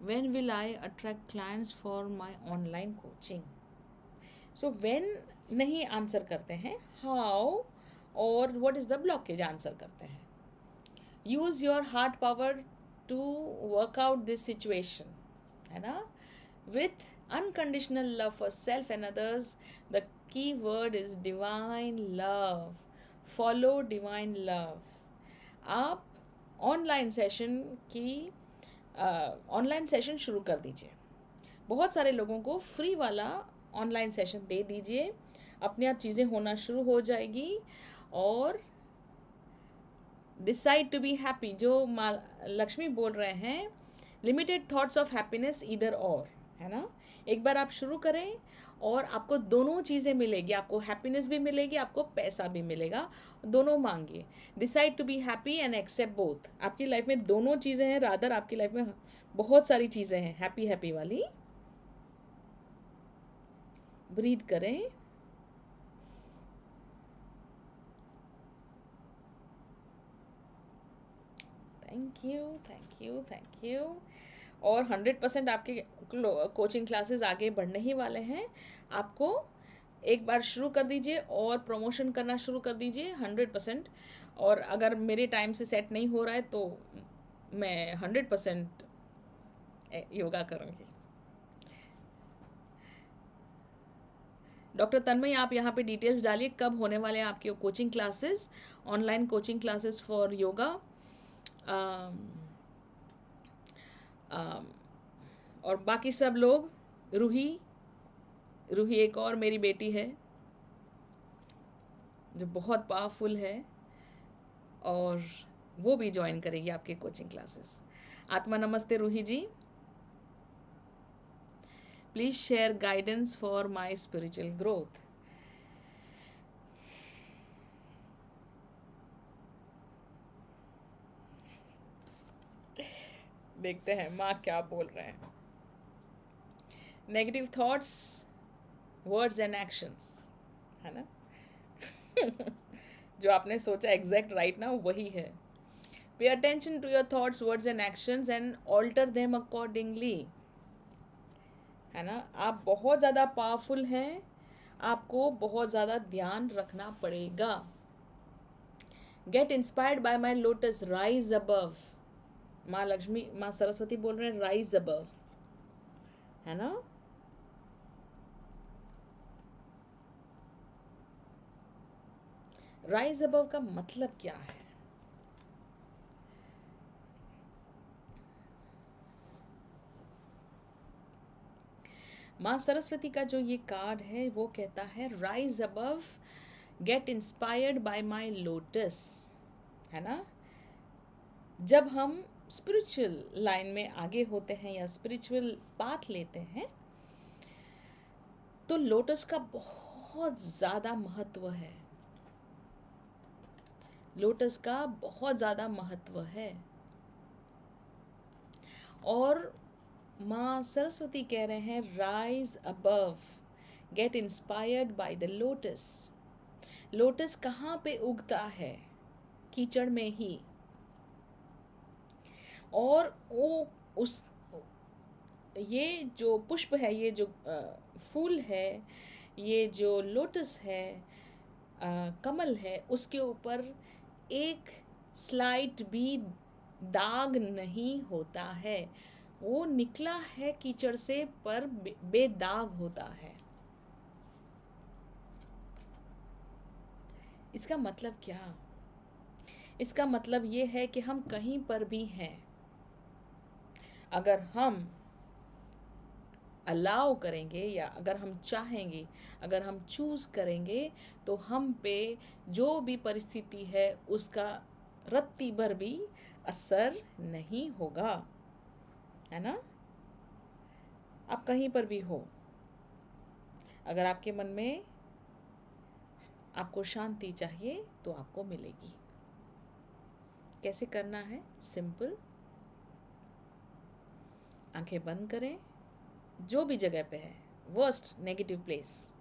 S1: When will I attract clients for my online coaching? So when नहीं आंसर करते हैं, how और what is the blockage answer करते हैं। Use your heart power to work out this situation, है ना, with unconditional love for self and others. The key word is divine love. Follow divine love. आप online session की online session शुरू कर दीजिए। बहुत सारे लोगों को फ्री वाला ऑनलाइन सेशन दे दीजिए, अपने आप चीज़ें होना शुरू हो जाएगी। और डिसाइड टू बी हैप्पी, जो माँ लक्ष्मी बोल रहे हैं, limited thoughts of happiness either और, है ना। एक बार आप शुरू करें और आपको दोनों चीज़ें मिलेगी, आपको हैप्पीनेस भी मिलेगी, आपको पैसा भी मिलेगा, दोनों मांगिए। Decide to be happy and accept both. आपकी लाइफ में दोनों चीज़ें हैं, रादर आपकी लाइफ में बहुत सारी चीज़ें हैं हैप्पी हैप्पी वाली। ब्रीथ करें। Thank you, thank you, thank you. और 100% आपके कोचिंग क्लासेस आगे बढ़ने ही वाले हैं। आपको एक बार शुरू कर दीजिए और प्रमोशन करना शुरू कर दीजिए 100%। और अगर मेरे टाइम से सेट नहीं हो रहा है तो मैं 100% योगा करूँगी। डॉक्टर तन्मय, आप यहाँ पे डिटेल्स डालिए कब होने वाले हैं आपके coaching classes, online coaching classes for yoga. और बाकी सब लोग, रूही एक और मेरी बेटी है जो बहुत पावरफुल है, और वो भी ज्वाइन करेगी आपके कोचिंग क्लासेस। आत्मा नमस्ते Roohi ji. Please share guidance for my spiritual growth. देखते हैं माँ क्या बोल रहे हैं। Negative thoughts, words and actions, है ना। जो आपने सोचा एग्जैक्ट राइट ना वही है। Pay attention to your thoughts, words and actions and alter them accordingly, है ना। आप बहुत ज़्यादा पावरफुल हैं, आपको बहुत ज़्यादा ध्यान रखना पड़ेगा। Get inspired by my lotus, rise above. माँ लक्ष्मी, माँ सरस्वती बोल रहे हैं राइज अबव, है ना। राइज अबव का मतलब क्या है? माँ सरस्वती का जो ये कार्ड है वो कहता है rise above, get inspired by my lotus, है ना। जब हम स्पिरिचुअल लाइन में आगे होते हैं या स्पिरिचुअल पाथ लेते हैं तो लोटस का बहुत ज़्यादा महत्व है। लोटस का बहुत ज़्यादा महत्व है। और माँ सरस्वती कह रहे हैं rise above, get inspired by the lotus. Lotus कहाँ पे उगता है? कीचड़ में ही। और वो उस ये जो पुष्प है, ये जो फूल है, ये जो लोटस है, कमल है, उसके ऊपर एक स्लाइट भी दाग नहीं होता है। वो निकला है कीचड़ से पर बेदाग होता है। इसका मतलब क्या? इसका मतलब ये है कि हम कहीं पर भी हैं, अगर हम अलाउ करेंगे या अगर हम चाहेंगे, अगर हम चूज़ करेंगे, तो हम पे जो भी परिस्थिति है उसका रत्ती भर भी असर नहीं होगा, है ना? आप कहीं पर भी हो, अगर आपके मन में आपको शांति चाहिए तो आपको मिलेगी। कैसे करना है? सिंपल, आंखें बंद करें, जो भी जगह पे है वर्स्ट नेगेटिव प्लेस,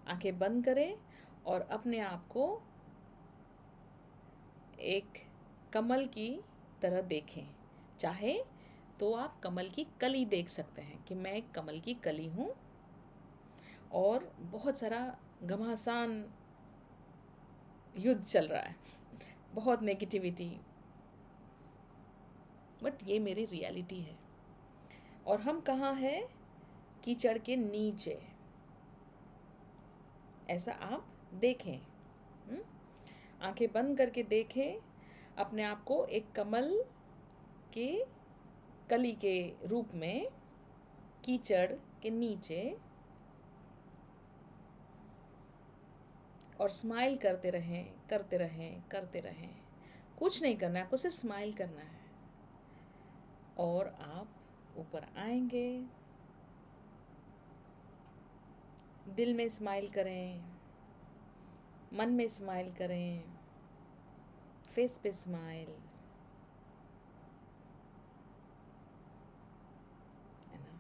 S1: आंखें बंद करें और अपने आप को एक कमल की तरह देखें। चाहे तो आप कमल की कली देख सकते हैं कि मैं एक कमल की कली हूँ और बहुत सारा घमासान युद्ध चल रहा है, बहुत नेगेटिविटी, बट ये मेरी रियलिटी है। और हम कहाँ हैं? कीचड़ के नीचे। ऐसा आप देखें, आंखें बंद करके देखें अपने आप को एक कमल के कली के रूप में कीचड़ के नीचे, और स्माइल करते रहें, करते रहें, करते रहें। कुछ नहीं करना है, आपको सिर्फ स्माइल करना है और आप ऊपर आएंगे। दिल में स्माइल करें, मन में स्माइल करें, फेस पे स्माइल, है ना?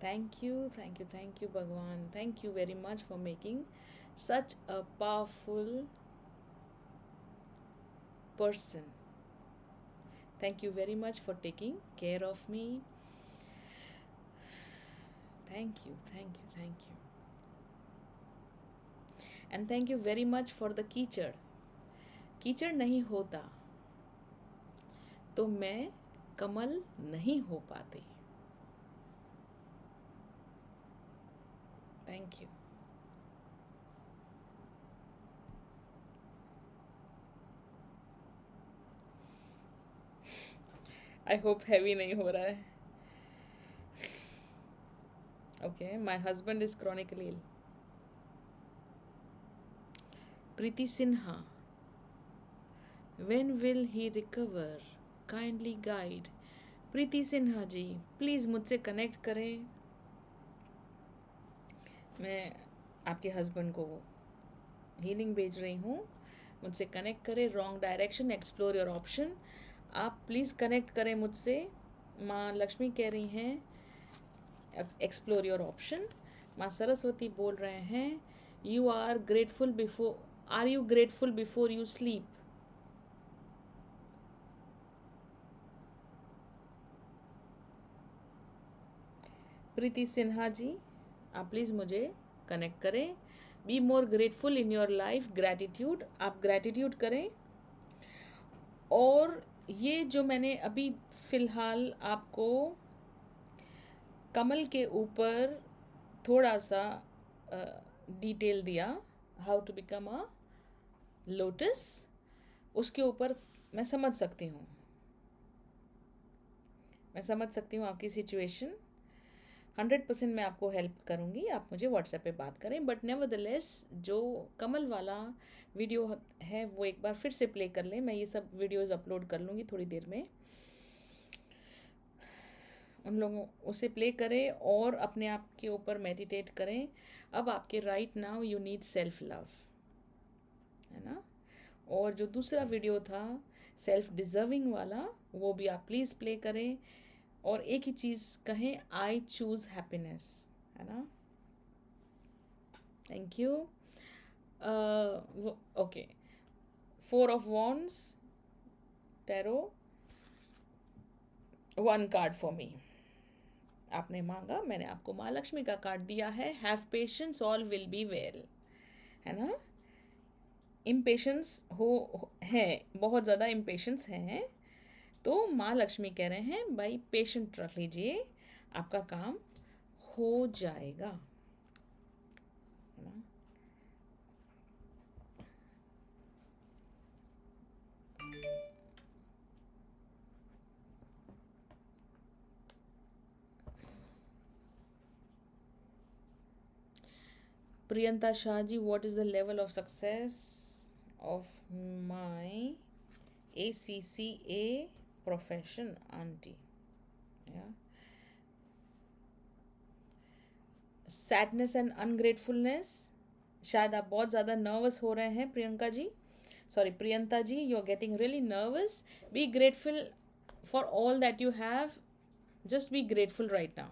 S1: Thank you, thank you, thank you भगवान, thank you very much for making such a powerful person. Thank you very much for taking care of me. Thank you, thank you, thank you. And thank you very much for the कीचड़। कीचड़ नहीं होता तो मैं कमल नहीं हो पाती। Thank you. I hope heavy नहीं हो रहा है। Okay, my husband is chronically ill. Preeti Sinha, when will he recover, kindly guide. Preeti Sinha ji, please मुझसे कनेक्ट करें। मैं आपके हस्बैंड को हीलिंग भेज रही हूँ, मुझसे कनेक्ट करें। Wrong direction, explore your option. आप प्लीज़ कनेक्ट करें मुझसे। माँ लक्ष्मी कह रही हैं एक्सप्लोर योर ऑप्शन। माँ सरस्वती बोल रहे हैं you are grateful before, are you grateful before you sleep. Preeti Sinha ji, आप प्लीज़ मुझे कनेक्ट करें। Be more grateful in your life, gratitude, आप ग्रैटिट्यूड करें। और ये जो मैंने अभी फ़िलहाल आपको कमल के ऊपर थोड़ा सा डिटेल दिया, how to become a lotus, उसके ऊपर मैं समझ सकती हूँ, मैं समझ सकती हूँ आपकी सिचुएशन। 100% मैं आपको हेल्प करूँगी, आप मुझे व्हाट्सएप पे बात करें। बट नेवरदलेस जो कमल वाला वीडियो है वो एक बार फिर से प्ले कर लें। मैं ये सब वीडियोस अपलोड कर लूँगी थोड़ी देर में, उन लोगों उसे प्ले करें और अपने आप के ऊपर मेडिटेट करें। अब आपके right now you need self love, है ना? और जो दूसरा वीडियो था सेल्फ डिज़र्विंग वाला, वो भी आप प्लीज़ प्ले करें और एक ही चीज़ कहें, आई चूज़ हैप्पीनेस, है ना? Thank you. Okay, 4 of wands, tarot, 1 card for मी। आपने मांगा, मैंने आपको माँ लक्ष्मी का कार्ड दिया है। Have patience, all will be well, है ना? इम्पेशेंस है, बहुत ज़्यादा इम्पेशेंस हैं, तो माँ लक्ष्मी कह रहे हैं भाई पेशेंट रख लीजिए, आपका काम हो जाएगा, है ना? Priyanta Shah ji, what is the level of success of my ACCA profession aunty? Sadness and ungratefulness, शायद आप बहुत ज़्यादा नर्वस हो रहे हैं Priyanka ji, sorry Priyanta ji, you are getting really nervous. Be grateful for all that you have, just be grateful right now,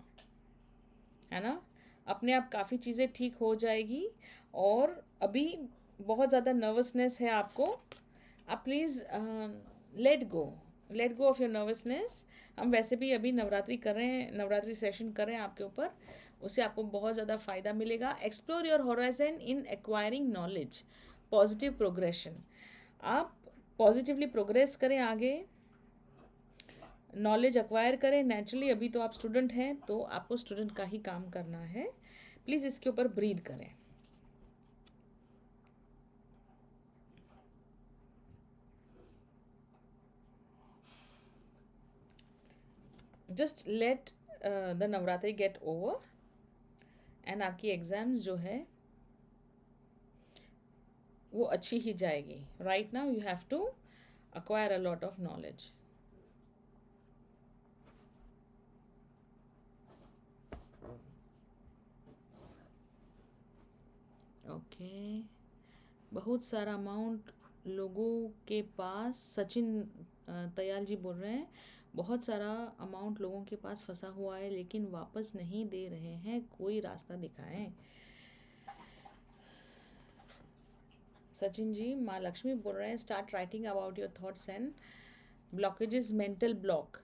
S1: है ना. अपने आप काफ़ी चीज़ें ठीक हो जाएगी. और अभी बहुत ज़्यादा नर्वसनेस है आपको, आप please let go of your nervousness. हम वैसे भी अभी नवरात्रि कर रहे हैं, नवरात्रि सेशन कर रहे हैं आपके ऊपर, उससे आपको बहुत ज़्यादा फ़ायदा मिलेगा. Explore your horizon in acquiring knowledge, positive progression. आप पॉजिटिवली प्रोग्रेस करें, आगे नॉलेज एक्वायर करें नेचुरली. अभी तो आप स्टूडेंट हैं, तो आपको स्टूडेंट का ही काम करना है. प्लीज़ इसके ऊपर ब्रीद करें. Just let the Navratri get over and आपकी एग्ज़ाम्स जो है वो अच्छी ही जाएगी. Right now you have to acquire a lot of knowledge. Okay, बहुत सारा अमाउंट लोगों के पास, सचिन तयाल जी बोल रहे हैं, बहुत सारा अमाउंट लोगों के पास फंसा हुआ है लेकिन वापस नहीं दे रहे हैं, कोई रास्ता दिखाएं. सचिन जी, माँ लक्ष्मी बोल रहे हैं, start writing about your thoughts and blockages, mental block.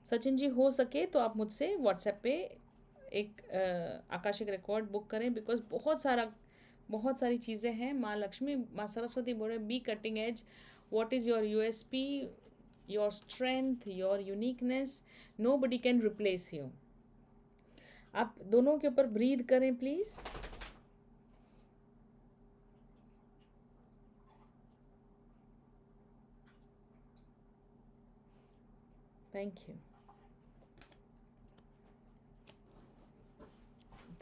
S1: Sachin ji, हो सके तो आप मुझसे व्हाट्सएप पे एक आकाशिक रिकॉर्ड बुक करें, बिकॉज बहुत सारी चीज़ें हैं. माँ लक्ष्मी, माँ सरस्वती बोल रहे हैं, be cutting edge, what is your USP, your strength, your uniqueness, nobody can replace you. आप दोनों के ऊपर ब्रीद करें please. Thank you.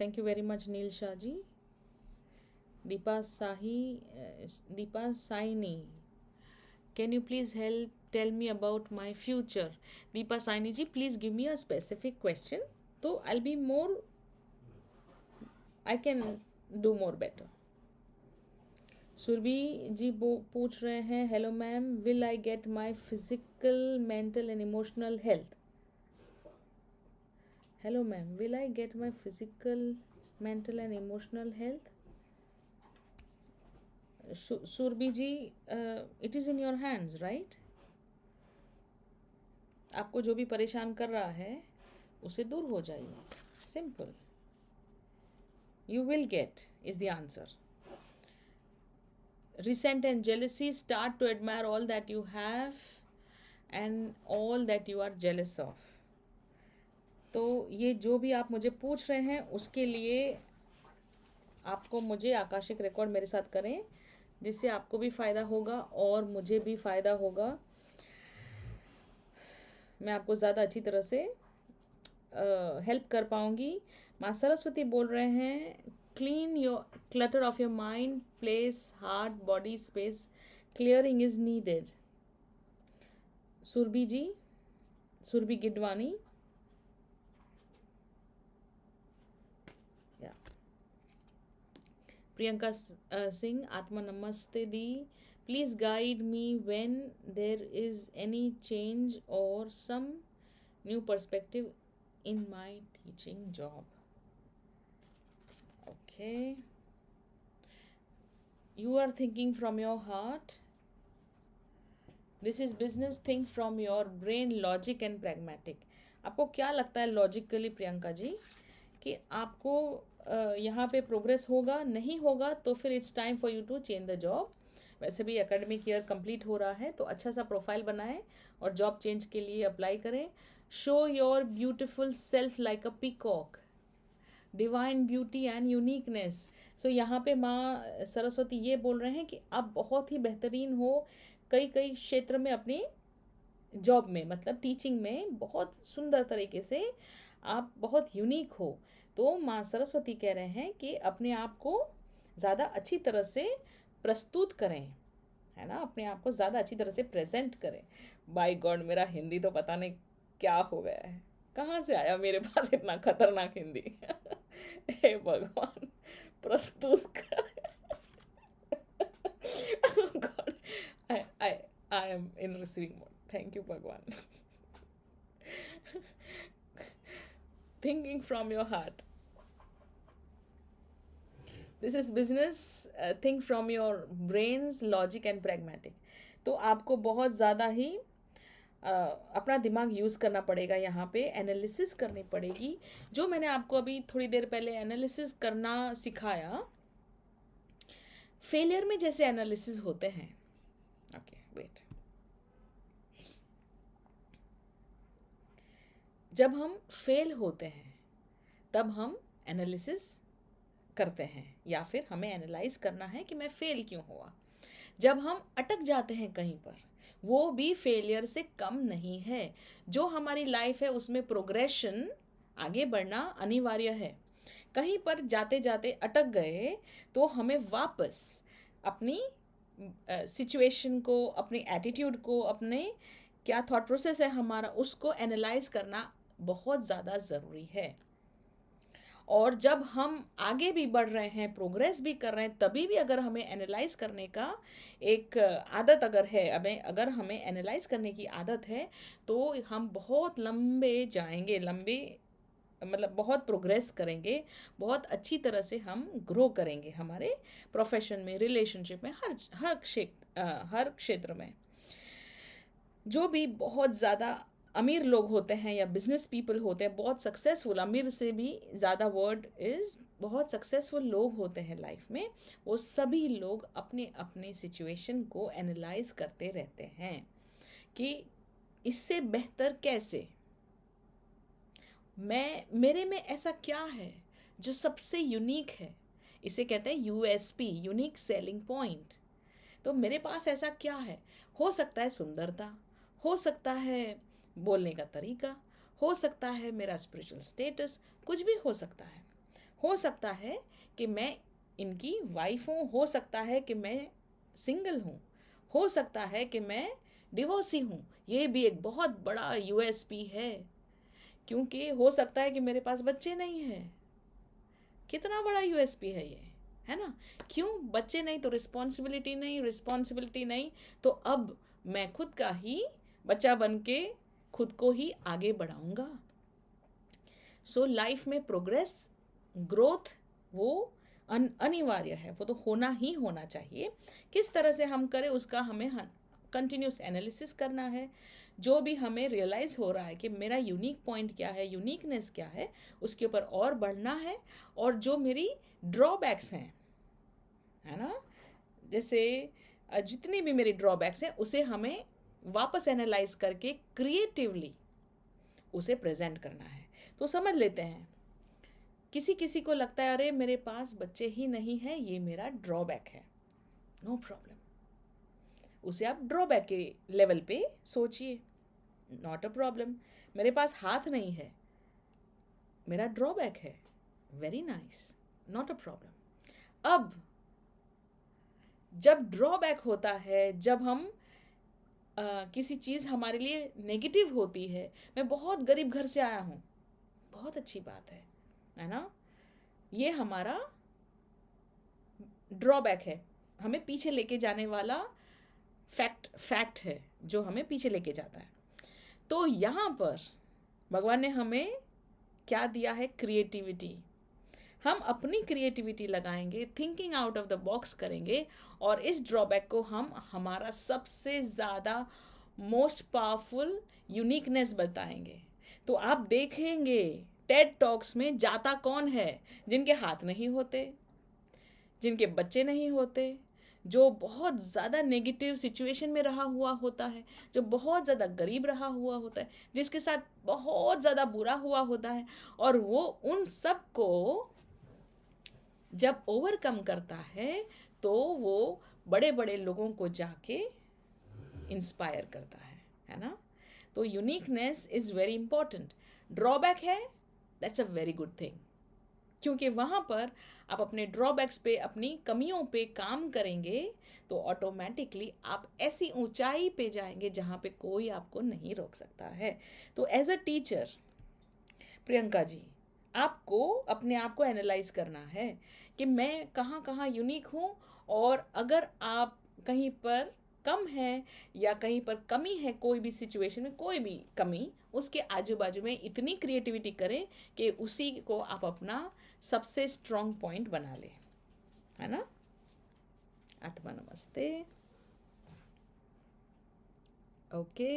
S1: Thank you very much Neel Shah ji. Deepa Saini, can you please help tell me about my future? Deepa Saini ji, please give me a specific question, so I'll be more, I can do more better. Surabhi ji पूछ रहे हैं, hello ma'am, will I get my physical, mental and emotional health? Hello ma'am, will I get my physical, mental and emotional health? Surabhi ji, it is in your hands, right? आपको जो भी परेशान कर रहा है उससे दूर हो जाइए. Simple. You will get is the answer. Resent and jealousy, start to admire all that you have and all that you are jealous of. तो ये जो भी आप मुझे पूछ रहे हैं उसके लिए आपको मुझे आकाशिक रिकॉर्ड मेरे साथ करें, जिससे आपको भी फ़ायदा होगा और मुझे भी फ़ायदा होगा. मैं आपको ज़्यादा अच्छी तरह से हेल्प कर पाऊँगी. माँ सरस्वती बोल रहे हैं, clean your clutter of your mind, place, heart, body space, clearing is needed. Surabhi ji, Surabhi Gidwani, Priyanka Singh, आत्मा नमस्ते दी, please guide me when there is any change और some new perspective in my teaching job. Okay, you are thinking from your heart. This is business. Think from your brain, logic and pragmatic. आपको क्या लगता है logically Priyanka ji कि आपको यहाँ पे progress होगा? नहीं होगा तो फिर it's time for you to change the job. वैसे भी एकेडमिक ईयर कंप्लीट हो रहा है, तो अच्छा सा प्रोफाइल बनाएं और जॉब चेंज के लिए अप्लाई करें. Show your beautiful self like a peacock, divine beauty and uniqueness. So यहाँ पे माँ सरस्वती ये बोल रहे हैं कि आप बहुत ही बेहतरीन हो कई क्षेत्र में, अपनी जॉब में, मतलब टीचिंग में बहुत सुंदर तरीके से आप बहुत यूनिक हो. तो माँ सरस्वती कह रहे हैं कि अपने आप को ज़्यादा अच्छी तरह से प्रस्तुत करें, है ना, अपने आप को ज़्यादा अच्छी तरह से प्रेजेंट करें। बाय गॉड, मेरा हिंदी तो पता नहीं क्या हो गया है, कहाँ से आया मेरे पास इतना खतरनाक हिंदी। हे भगवान, प्रस्तुत कर। God, I I I am in receiving mode, thank you भगवान। Thinking from your heart, this is business, think from your brains, logic and pragmatic. तो आपको बहुत ज़्यादा ही अपना दिमाग यूज़ करना पड़ेगा, यहाँ पे एनालिसिस करनी पड़ेगी। जो मैंने आपको अभी थोड़ी देर पहले एनालिसिस करना सिखाया, फेलियर में जैसे एनालिसिस होते हैं। ओके वेट, जब हम फेल होते हैं तब हम एनालिसिस करते हैं, या फिर हमें एनालाइज करना है कि मैं फेल क्यों हुआ। जब हम अटक जाते हैं कहीं पर, वो भी फेलियर से कम नहीं है। जो हमारी लाइफ है उसमें प्रोग्रेशन, आगे बढ़ना अनिवार्य है। कहीं पर जाते जाते अटक गए तो हमें वापस अपनी सिचुएशन को, अपनी एटीट्यूड को, अपने क्या थॉट प्रोसेस है हमारा, उसको एनालाइज करना बहुत ज़्यादा ज़रूरी है। और जब हम आगे भी बढ़ रहे हैं, प्रोग्रेस भी कर रहे हैं, तभी भी अगर हमें एनालाइज करने का एक आदत अगर है, अगर हमें एनालाइज करने की आदत है, तो हम बहुत लंबे जाएंगे, लंबे मतलब बहुत प्रोग्रेस करेंगे, बहुत अच्छी तरह से हम ग्रो करेंगे हमारे प्रोफेशन में, रिलेशनशिप में, हर क्षेत्र में। जो भी बहुत ज़्यादा अमीर लोग होते हैं या बिजनेस पीपल होते हैं, बहुत सक्सेसफुल, अमीर से भी ज़्यादा वर्ड इज़, बहुत सक्सेसफुल लोग होते हैं लाइफ में, वो सभी लोग अपने अपने सिचुएशन को एनालाइज करते रहते हैं कि इससे बेहतर कैसे, मेरे में ऐसा क्या है जो सबसे यूनिक है। इसे कहते हैं यूएसपी, यूनिक सेलिंग पॉइंट। तो मेरे पास ऐसा क्या है? हो सकता है सुंदरता, हो सकता है बोलने का तरीका, हो सकता है मेरा स्पिरिचुअल स्टेटस, कुछ भी हो सकता है कि मैं इनकी वाइफ हूँ, हो सकता है कि मैं सिंगल हूँ, हो सकता है कि मैं डिवोर्सी हूँ। ये भी एक बहुत बड़ा यूएसपी है, क्योंकि हो सकता है कि मेरे पास बच्चे नहीं हैं। कितना बड़ा यूएसपी है ये, है ना? क्यों? बच्चे नहीं तो रिस्पॉन्सिबिलिटी नहीं, रिस्पॉन्सिबिलिटी नहीं तो अब मैं खुद का ही बच्चा बन के खुद को ही आगे बढ़ाऊंगा। सो लाइफ में प्रोग्रेस, ग्रोथ, वो अनिवार्य है, वो तो होना ही होना चाहिए। किस तरह से हम करें उसका हमें कंटिन्यूस एनालिसिस करना है। जो भी हमें रियलाइज़ हो रहा है कि मेरा यूनिक पॉइंट क्या है, यूनिकनेस क्या है, उसके ऊपर और बढ़ना है। और जो मेरी ड्रॉबैक्स हैं, है ना, जैसे जितनी भी मेरी ड्रॉबैक्स हैं उसे हमें वापस एनालाइज करके क्रिएटिवली उसे प्रेजेंट करना है। तो समझ लेते हैं, किसी किसी को लगता है अरे मेरे पास बच्चे ही नहीं है, ये मेरा ड्रॉबैक है। नो प्रॉब्लम, उसे आप ड्रॉबैक के लेवल पे सोचिए, नॉट अ प्रॉब्लम। मेरे पास हाथ नहीं है, मेरा ड्रॉबैक है, very nice, not a problem. अब जब ड्रॉबैक होता है, जब हम किसी चीज़ हमारे लिए नेगेटिव होती है, मैं बहुत गरीब घर से आया हूँ, बहुत अच्छी बात है ना, ये हमारा ड्रॉबैक है, हमें पीछे लेके जाने वाला फैक्ट है जो हमें पीछे लेके जाता है। तो यहाँ पर भगवान ने हमें क्या दिया है? क्रिएटिविटी। हम अपनी क्रिएटिविटी लगाएंगे, thinking out of the box करेंगे, और इस ड्रॉबैक को हम हमारा सबसे ज़्यादा मोस्ट पावरफुल यूनिकनेस बताएंगे। तो आप देखेंगे टेड टॉक्स में जाता कौन है? जिनके हाथ नहीं होते, जिनके बच्चे नहीं होते, जो बहुत ज़्यादा नेगेटिव सिचुएशन में रहा हुआ होता है, जो बहुत ज़्यादा गरीब रहा हुआ होता है, जिसके साथ बहुत ज़्यादा बुरा हुआ होता है, और वो उन सब को जब ओवरकम करता है तो वो बड़े बड़े लोगों को जाके इंस्पायर करता है ना? तो uniqueness is very important. Drawback है, that's a very good thing, क्योंकि वहाँ पर आप अपने ड्रॉबैक्स पे, अपनी कमियों पे काम करेंगे तो ऑटोमेटिकली आप ऐसी ऊंचाई पे जाएंगे जहाँ पे कोई आपको नहीं रोक सकता है। तो as a teacher Priyanka ji, आपको अपने आप को एनालाइज करना है कि मैं कहाँ कहाँ यूनिक हूँ, और अगर आप कहीं पर कम है या कहीं पर कमी है, कोई भी सिचुएशन में कोई भी कमी, उसके आजू बाजू में इतनी क्रिएटिविटी करें कि उसी को आप अपना सबसे स्ट्रॉन्ग पॉइंट बना लें, है ना। आत्मा नमस्ते। Okay,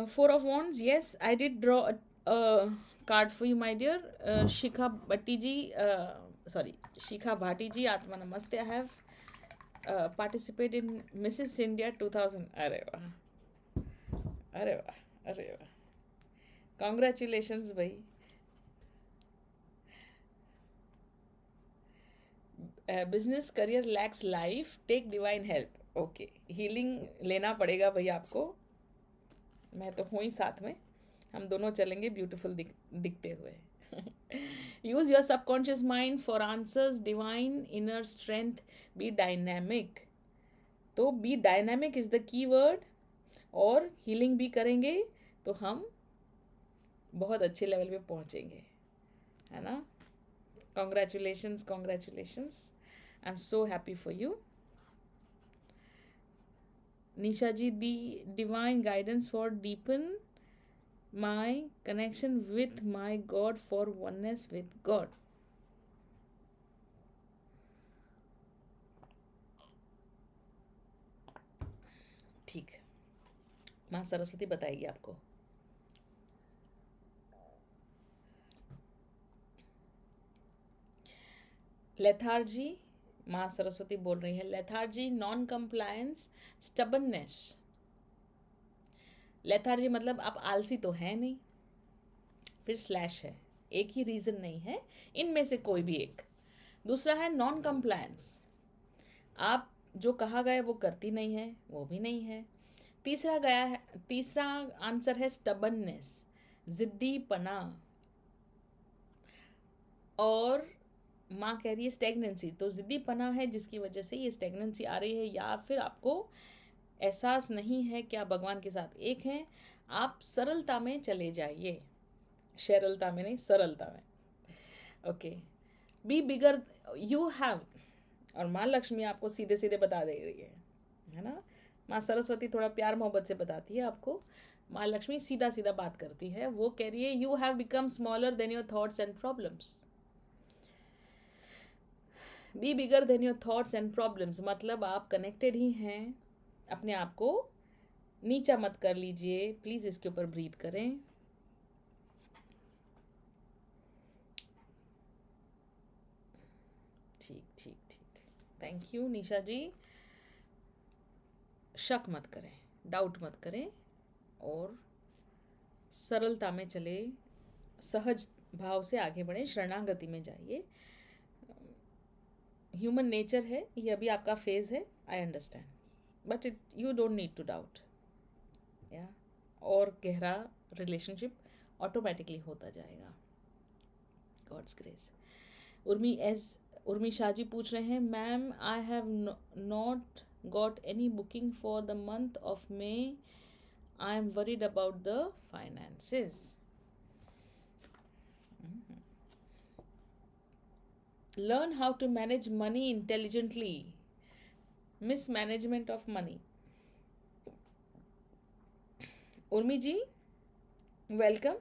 S1: Four of Wands, yes, I did draw a card for you, my dear. Shikha Bhatti ji, sorry, Shikha Bhatti ji, Atma Namaste. I have participated in Mrs. India 2000. अरे वाह, अरे वाह, अरे वाह, कॉन्ग्रेचुलेशंस भाई। Business career lacks life, take divine help. Okay, healing लेना पड़ेगा भाई आपको, मैं तो हूँ ही साथ में, हम दोनों चलेंगे ब्यूटीफुल दिखते हुए। Use your subconscious mind for answers, divine inner strength, be dynamic. तो be dynamic is the key word, और हीलिंग भी करेंगे तो हम बहुत अच्छे लेवल पे पहुंचेंगे, है ना। Congratulations, congratulations, I am so happy for you. Nisha ji, the divine guidance for deepen my connection with my God for oneness with God. ठीक, माँ सरस्वती बताएगी आपको। लेथार्जी, माँ सरस्वती बोल रही है, lethargy non compliance, stubbornness. Lethargy मतलब आप आलसी तो है नहीं, फिर स्लैश है, एक ही रीज़न नहीं है, इनमें से कोई भी एक। दूसरा है नॉन कंप्लायंस, आप जो कहा गया वो करती नहीं है, वो भी नहीं है। तीसरा गया है, तीसरा आंसर है स्टबननेस, जिद्दीपना। और माँ कह रही है स्टेगनेंसी, तो जिद्दीपना है जिसकी वजह से ये स्टेगनेंसी आ रही है, या फिर आपको एहसास नहीं है कि आप भगवान के साथ एक हैं। आप सरलता में चले जाइए, सरलता में नहीं, सरलता में। Okay, be bigger you have, और माँ लक्ष्मी आपको सीधे सीधे बता दे रही है ना। माँ सरस्वती थोड़ा प्यार मोहब्बत से बताती है आपको, माँ लक्ष्मी सीधा सीधा बात करती है। वो कह रही है you have become smaller than your thoughts and problems. Be bigger than your thoughts and problems मतलब आप कनेक्टेड ही हैं, अपने आप को नीचा मत कर लीजिए प्लीज़। इसके ऊपर ब्रीथ करें। ठीक ठीक ठीक, थैंक यू निशा जी। शक मत करें, डाउट मत करें, और सरलता में चले, सहज भाव से आगे बढ़ें, शरणागति में जाइए। ह्यूमन नेचर है ये, अभी आपका फेज़ है, I understand, but it you don't need to doubt या। और गहरा रिलेशनशिप ऑटोमेटिकली होता जाएगा, गॉड्स ग्रेस। उर्मी शाह जी पूछ रहे हैं, ma'am I have not got any booking for the month of May, I am worried about the finances. Learn how to manage money intelligently. Mismanagement of money. Urmi ji welcome.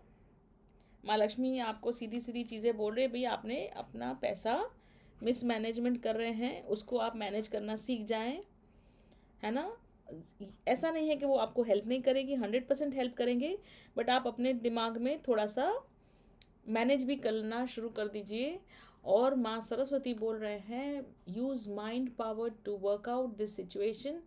S1: माँ लक्ष्मी आपको सीधी सीधी चीज़ें बोल रहे हैं, भाई आपने अपना पैसा मिसमैनेजमेंट कर रहे हैं, उसको आप मैनेज करना सीख जाएं, है ना। ऐसा नहीं है कि वो आपको हेल्प नहीं करेगी, 100% हेल्प करेंगे, बट आप अपने दिमाग में थोड़ा सा मैनेज भी करना शुरू कर दीजिए। और माँ सरस्वती बोल रहे हैं use mind power to work out this situation,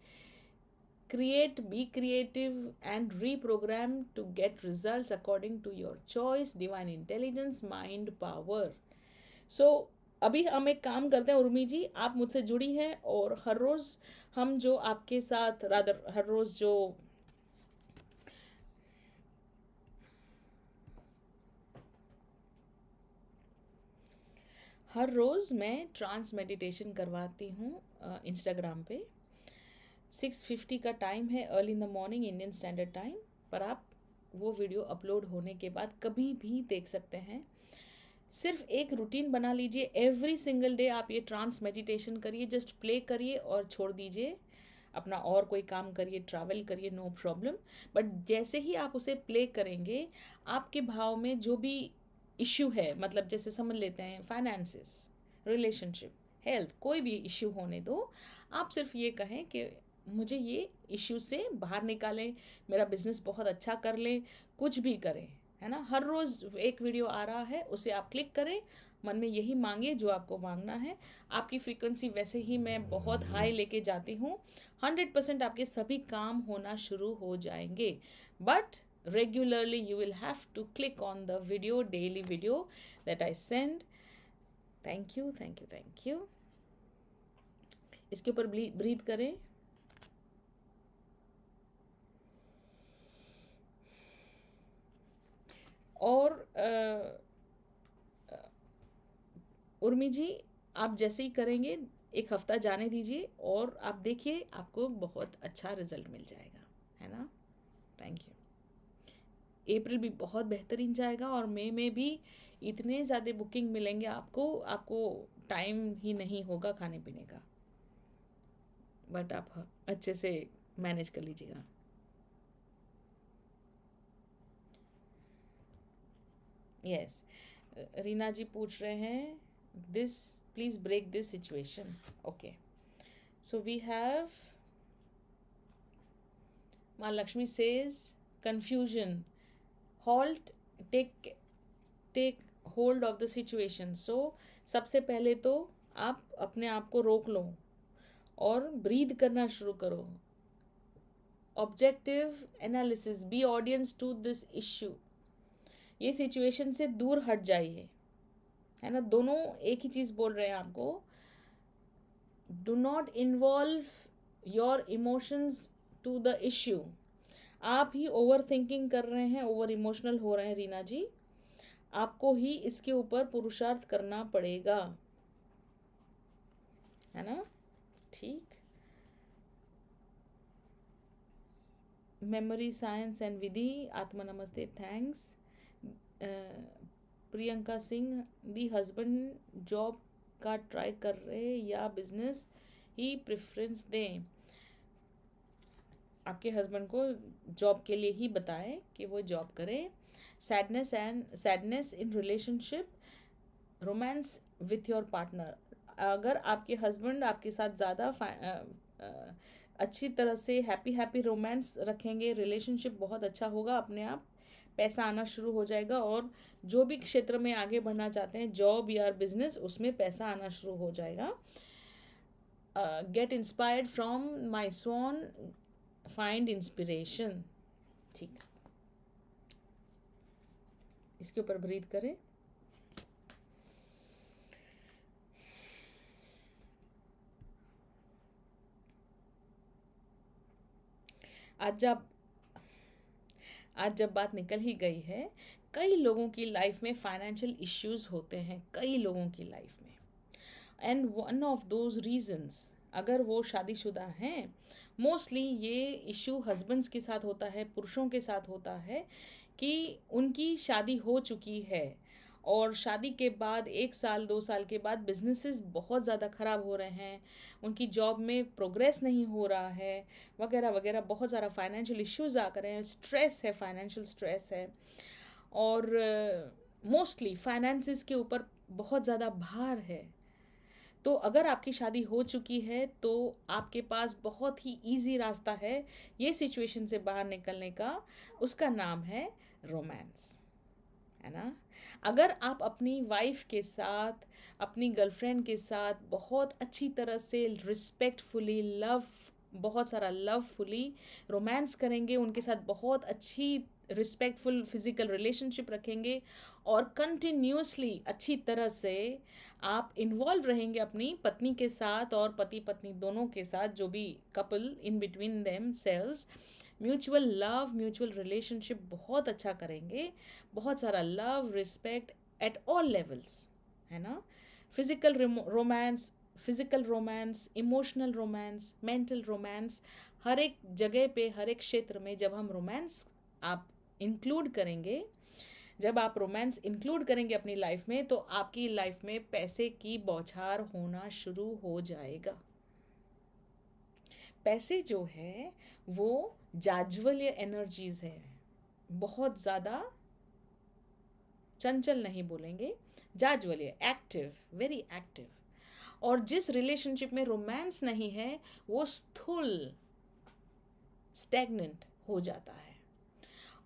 S1: create, be creative and reprogram to get results according to your choice, divine intelligence, mind power. So अभी हम एक काम करते हैं उर्मी जी, आप मुझसे जुड़ी हैं, और हर रोज़ हम जो आपके साथ हर रोज़ जो हर रोज़ मैं ट्रांस मेडिटेशन करवाती हूँ इंस्टाग्राम पे। 6:50 का टाइम है, early in the morning Indian standard time, पर आप वो वीडियो अपलोड होने के बाद कभी भी देख सकते हैं। सिर्फ एक रूटीन बना लीजिए, एवरी सिंगल डे आप ये ट्रांस मेडिटेशन करिए, जस्ट प्ले करिए और छोड़ दीजिए, अपना और कोई काम करिए, ट्रैवल करिए, नो प्रॉब्लम। बट जैसे ही आप उसे प्ले करेंगे, आपके भाव में जो भी इश्यू है, मतलब जैसे समझ लेते हैं फाइनेंसिस, रिलेशनशिप, हेल्थ, कोई भी इश्यू होने दो, आप सिर्फ ये कहें कि मुझे ये इश्यू से बाहर निकालें, मेरा बिजनेस बहुत अच्छा कर लें, कुछ भी करें, है ना। हर रोज़ एक वीडियो आ रहा है, उसे आप क्लिक करें, मन में यही मांगिए जो आपको मांगना है। आपकी फ्रीक्वेंसी वैसे ही मैं बहुत हाई लेके जाती हूँ, 100% आपके सभी काम होना शुरू हो जाएंगे। But regularly you will have to click on the video, daily video that I send. Thank you, thank you, thank you. इसके ऊपर ब्रीथ करें। और उर्मी जी, आप जैसे ही करेंगे, एक हफ्ता जाने दीजिए और आप देखिए आपको बहुत अच्छा रिजल्ट मिल जाएगा, है ना। Thank you. अप्रैल भी बहुत बेहतरीन जाएगा और मई में भी इतने ज़्यादा बुकिंग मिलेंगे आपको, टाइम ही नहीं होगा खाने पीने का, बट आप अच्छे से मैनेज कर लीजिएगा। यस, रीना जी पूछ रहे हैं, this please break this situation. Okay, so we have माँ Lakshmi says confusion, halt, take hold of the situation. So सबसे पहले तो आप अपने आप को रोक लो और ब्रीद करना शुरू करो। Objective analysis, be audience to this issue. ये सिचुएशन से दूर हट जाइए, है ना। दोनों एक ही चीज़ बोल रहे हैं आपको। Do not involve your emotions to the issue. आप ही ओवर थिंकिंग कर रहे हैं, ओवर इमोशनल हो रहे हैं रीना जी। आपको ही इसके ऊपर पुरुषार्थ करना पड़ेगा, है ना। ठीक। मेमोरी साइंस एंड विधि, आत्मा नमस्ते, थैंक्स। प्रियंका सिंह, दी हस्बैंड जॉब का ट्राई कर रहे या बिजनेस ही प्रेफरेंस दें। आपके हस्बैंड को जॉब के लिए ही बताएं कि वो जॉब करें। Sadness in relationship, romance with your partner. अगर आपके हस्बैंड आपके साथ ज़्यादा अच्छी तरह से हैप्पी रोमांस रखेंगे, रिलेशनशिप बहुत अच्छा होगा, अपने आप पैसा आना शुरू हो जाएगा और जो भी क्षेत्र में आगे बढ़ना चाहते हैं, जॉब या बिजनेस, उसमें पैसा आना शुरू हो जाएगा। Get inspired from my sworn, find inspiration. ठीक, इसके ऊपर ब्रीथ करें। आज जब बात निकल ही गई है, कई लोगों की लाइफ में फाइनेंशियल इश्यूज होते हैं, कई लोगों की लाइफ में। And one of those reasons, अगर वो शादीशुदा हैं, मोस्टली ये इशू हस्बैंड्स के साथ होता है, पुरुषों के साथ होता है, कि उनकी शादी हो चुकी है और शादी के बाद 1 साल 2 साल के बाद बिजनेसेस बहुत ज़्यादा ख़राब हो रहे हैं, उनकी जॉब में प्रोग्रेस नहीं हो रहा है, वगैरह वगैरह, बहुत सारा फाइनेंशियल इश्यूज आ कर हैं, स्ट्रेस है, फाइनेंशियल स्ट्रेस है, और मोस्टली फाइनेंसिस के ऊपर बहुत ज़्यादा भार है। तो अगर आपकी शादी हो चुकी है तो आपके पास बहुत ही इजी रास्ता है ये सिचुएशन से बाहर निकलने का, उसका नाम है रोमांस, है ना। अगर आप अपनी वाइफ के साथ, अपनी गर्लफ्रेंड के साथ बहुत अच्छी तरह से रिस्पेक्टफुली, बहुत सारा लवफुली रोमांस करेंगे, उनके साथ बहुत अच्छी रिस्पेक्टफुल फिजिकल रिलेशनशिप रखेंगे और कंटिन्यूसली अच्छी तरह से आप इन्वॉल्व रहेंगे अपनी पत्नी के साथ और पति पत्नी दोनों के साथ, जो भी couple in between themselves, mutual love, mutual relationship बहुत अच्छा करेंगे, बहुत सारा love, respect at all levels, है ना। Physical romance, physical romance, emotional romance, mental romance, हर एक जगह पे, हर एक क्षेत्र में जब हम रोमांस आप इंक्लूड करेंगे, जब आप रोमांस इंक्लूड करेंगे अपनी लाइफ में, तो आपकी लाइफ में पैसे की बौछार होना शुरू हो जाएगा। पैसे जो है वो जाज्वल्य एनर्जीज है, बहुत ज़्यादा चंचल नहीं बोलेंगे, जाज्वल्य, एक्टिव, वेरी एक्टिव। और जिस रिलेशनशिप में रोमांस नहीं है वो स्थूल, स्टैग्नेंट हो जाता है।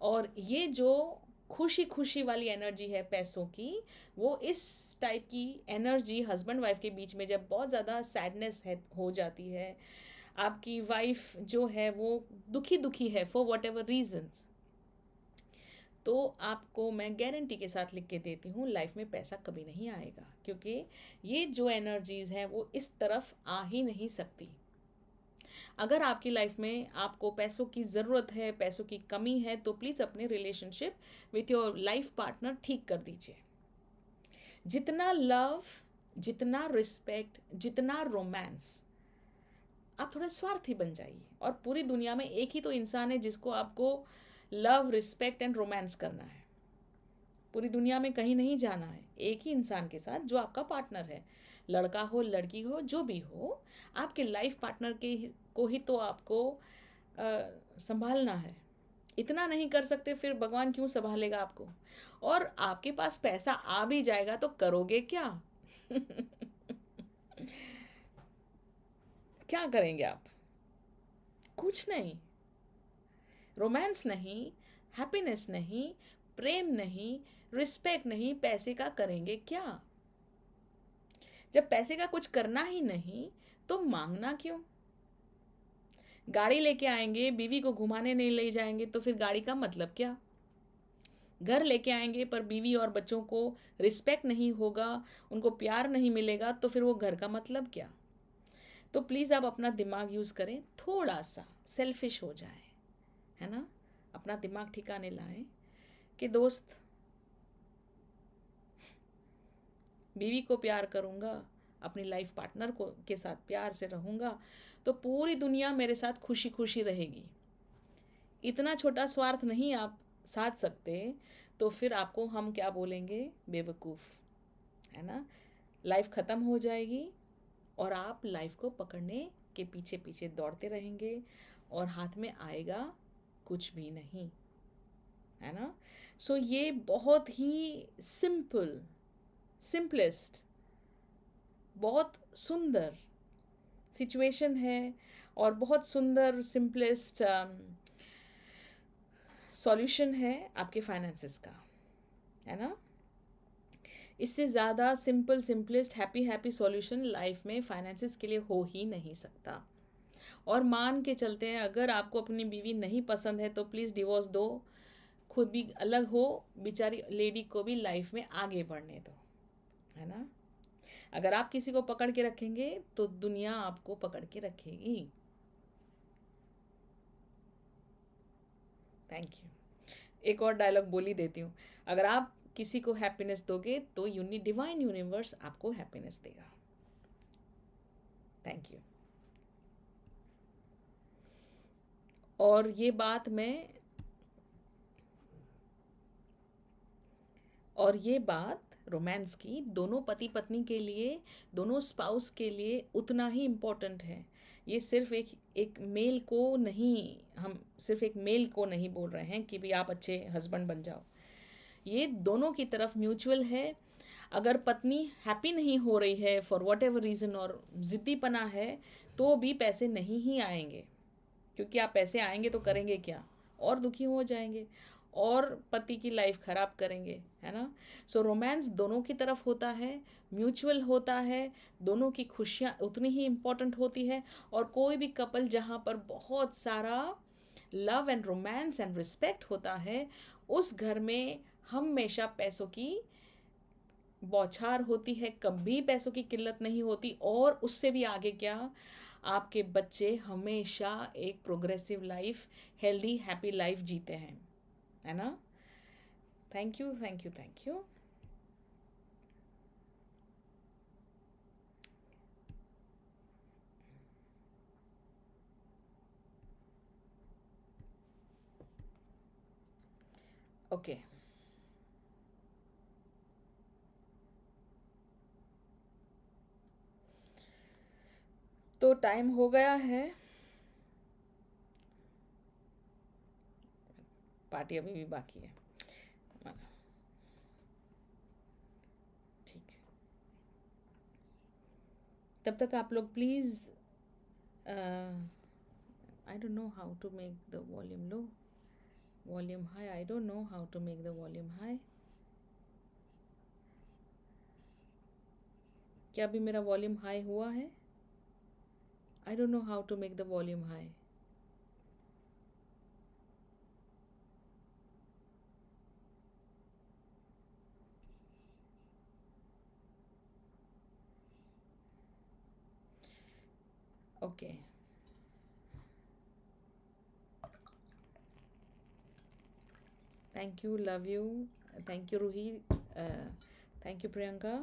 S1: और ये जो खुशी खुशी वाली एनर्जी है पैसों की, वो इस टाइप की एनर्जी हस्बैंड वाइफ के बीच में जब बहुत ज़्यादा सैडनेस है हो जाती है, आपकी वाइफ जो है वो दुखी दुखी है फॉर वट एवर रीजन्स, तो आपको मैं गारंटी के साथ लिख के देती हूँ लाइफ में पैसा कभी नहीं आएगा, क्योंकि ये जो एनर्जीज़ हैं वो इस तरफ आ ही नहीं सकती। अगर आपकी लाइफ में आपको पैसों की ज़रूरत है, पैसों की कमी है, तो प्लीज़ अपने relationship with your life partner ठीक कर दीजिए। जितना लव, जितना रिस्पेक्ट, जितना रोमांस, आप थोड़ा स्वार्थी बन जाइए। और पूरी दुनिया में एक ही तो इंसान है जिसको आपको लव, रिस्पेक्ट एंड रोमांस करना है। पूरी दुनिया में कहीं नहीं जाना है, एक ही इंसान के साथ जो आपका पार्टनर है, लड़का हो, लड़की हो, जो भी हो, आपके लाइफ पार्टनर को ही तो आपको संभालना है। इतना नहीं कर सकते फिर भगवान क्यों संभालेगा आपको? और आपके पास पैसा आ भी जाएगा तो करोगे क्या? क्या करेंगे आप? कुछ नहीं। रोमांस नहीं, हैप्पीनेस नहीं, प्रेम नहीं, रिस्पेक्ट नहीं, पैसे का करेंगे क्या? जब पैसे का कुछ करना ही नहीं तो मांगना क्यों? गाड़ी लेके आएंगे, बीवी को घुमाने नहीं ले जाएंगे तो फिर गाड़ी का मतलब क्या? घर लेके आएंगे पर बीवी और बच्चों को रिस्पेक्ट नहीं होगा, उनको प्यार नहीं मिलेगा, तो फिर वो घर का मतलब क्या? तो प्लीज़ आप अपना दिमाग यूज़ करें, थोड़ा सा सेल्फिश हो जाए, है ना? अपना दिमाग ठिकाने लाएं कि दोस्त, बीवी को प्यार करूँगा, अपनी लाइफ पार्टनर को के साथ प्यार से रहूँगा, तो पूरी दुनिया मेरे साथ खुशी खुशी रहेगी। इतना छोटा स्वार्थ नहीं आप साध सकते, तो फिर आपको हम क्या बोलेंगे? बेवकूफ़, है ना? लाइफ ख़त्म हो जाएगी और आप लाइफ को पकड़ने के पीछे पीछे दौड़ते रहेंगे और हाथ में आएगा कुछ भी नहीं, है ना? सो ये बहुत ही सिंपलेस्ट, बहुत सुंदर सिचुएशन है और बहुत सुंदर सिंपलेस्ट सॉल्यूशन है आपके फाइनेंसेस का, है ना? इससे ज़्यादा सिंपलेस्ट हैप्पी सॉल्यूशन लाइफ में फाइनेंसेस के लिए हो ही नहीं सकता। और मान के चलते हैं, अगर आपको अपनी बीवी नहीं पसंद है तो प्लीज़ डिवोर्स दो, खुद भी अलग हो, बेचारी लेडी को भी लाइफ में आगे बढ़ने दो, है ना? अगर आप किसी को पकड़ के रखेंगे तो दुनिया आपको पकड़ के रखेगी। Thank you. एक और डायलॉग बोली देती हूँ, अगर आप किसी को हैप्पीनेस दोगे तो डिवाइन यूनिवर्स आपको हैप्पीनेस देगा। Thank you. और ये बात रोमांस की दोनों पति पत्नी के लिए, दोनों स्पाउस के लिए उतना ही इम्पोर्टेंट है। ये सिर्फ एक मेल को नहीं, हम सिर्फ एक मेल को नहीं बोल रहे हैं कि भी आप अच्छे हस्बैंड बन जाओ। ये दोनों की तरफ म्यूचुअल है। अगर पत्नी हैप्पी नहीं हो रही है फॉर वट एवर रीज़न और ज़िद्दीपना है, तो भी पैसे नहीं ही आएंगे, क्योंकि आप पैसे आएंगे तो करेंगे क्या? और दुखी हो जाएंगे और पति की लाइफ ख़राब करेंगे, है ना? सो रोमांस दोनों की तरफ होता है, म्यूचुअल होता है, दोनों की खुशियाँ उतनी ही इम्पोर्टेंट होती है। और कोई भी कपल जहाँ पर बहुत सारा love and romance and respect होता है, उस घर में हमेशा पैसों की बौछार होती है, कभी पैसों की किल्लत नहीं होती। और उससे भी आगे क्या, आपके बच्चे हमेशा एक progressive life, healthy happy life जीते हैं, है ना? Thank you, thank you, thank you. Okay, तो टाइम हो गया है। पार्टी अभी भी बाकी है। ठीक है, तब तक आप लोग please, I don't know how to make the volume low, volume high, I don't know how to make the volume high. क्या अभी मेरा वॉल्यूम हाई हुआ है? I don't know how to make the volume high. Okay, thank you, love you, thank you Roohi, thank you Priyanka,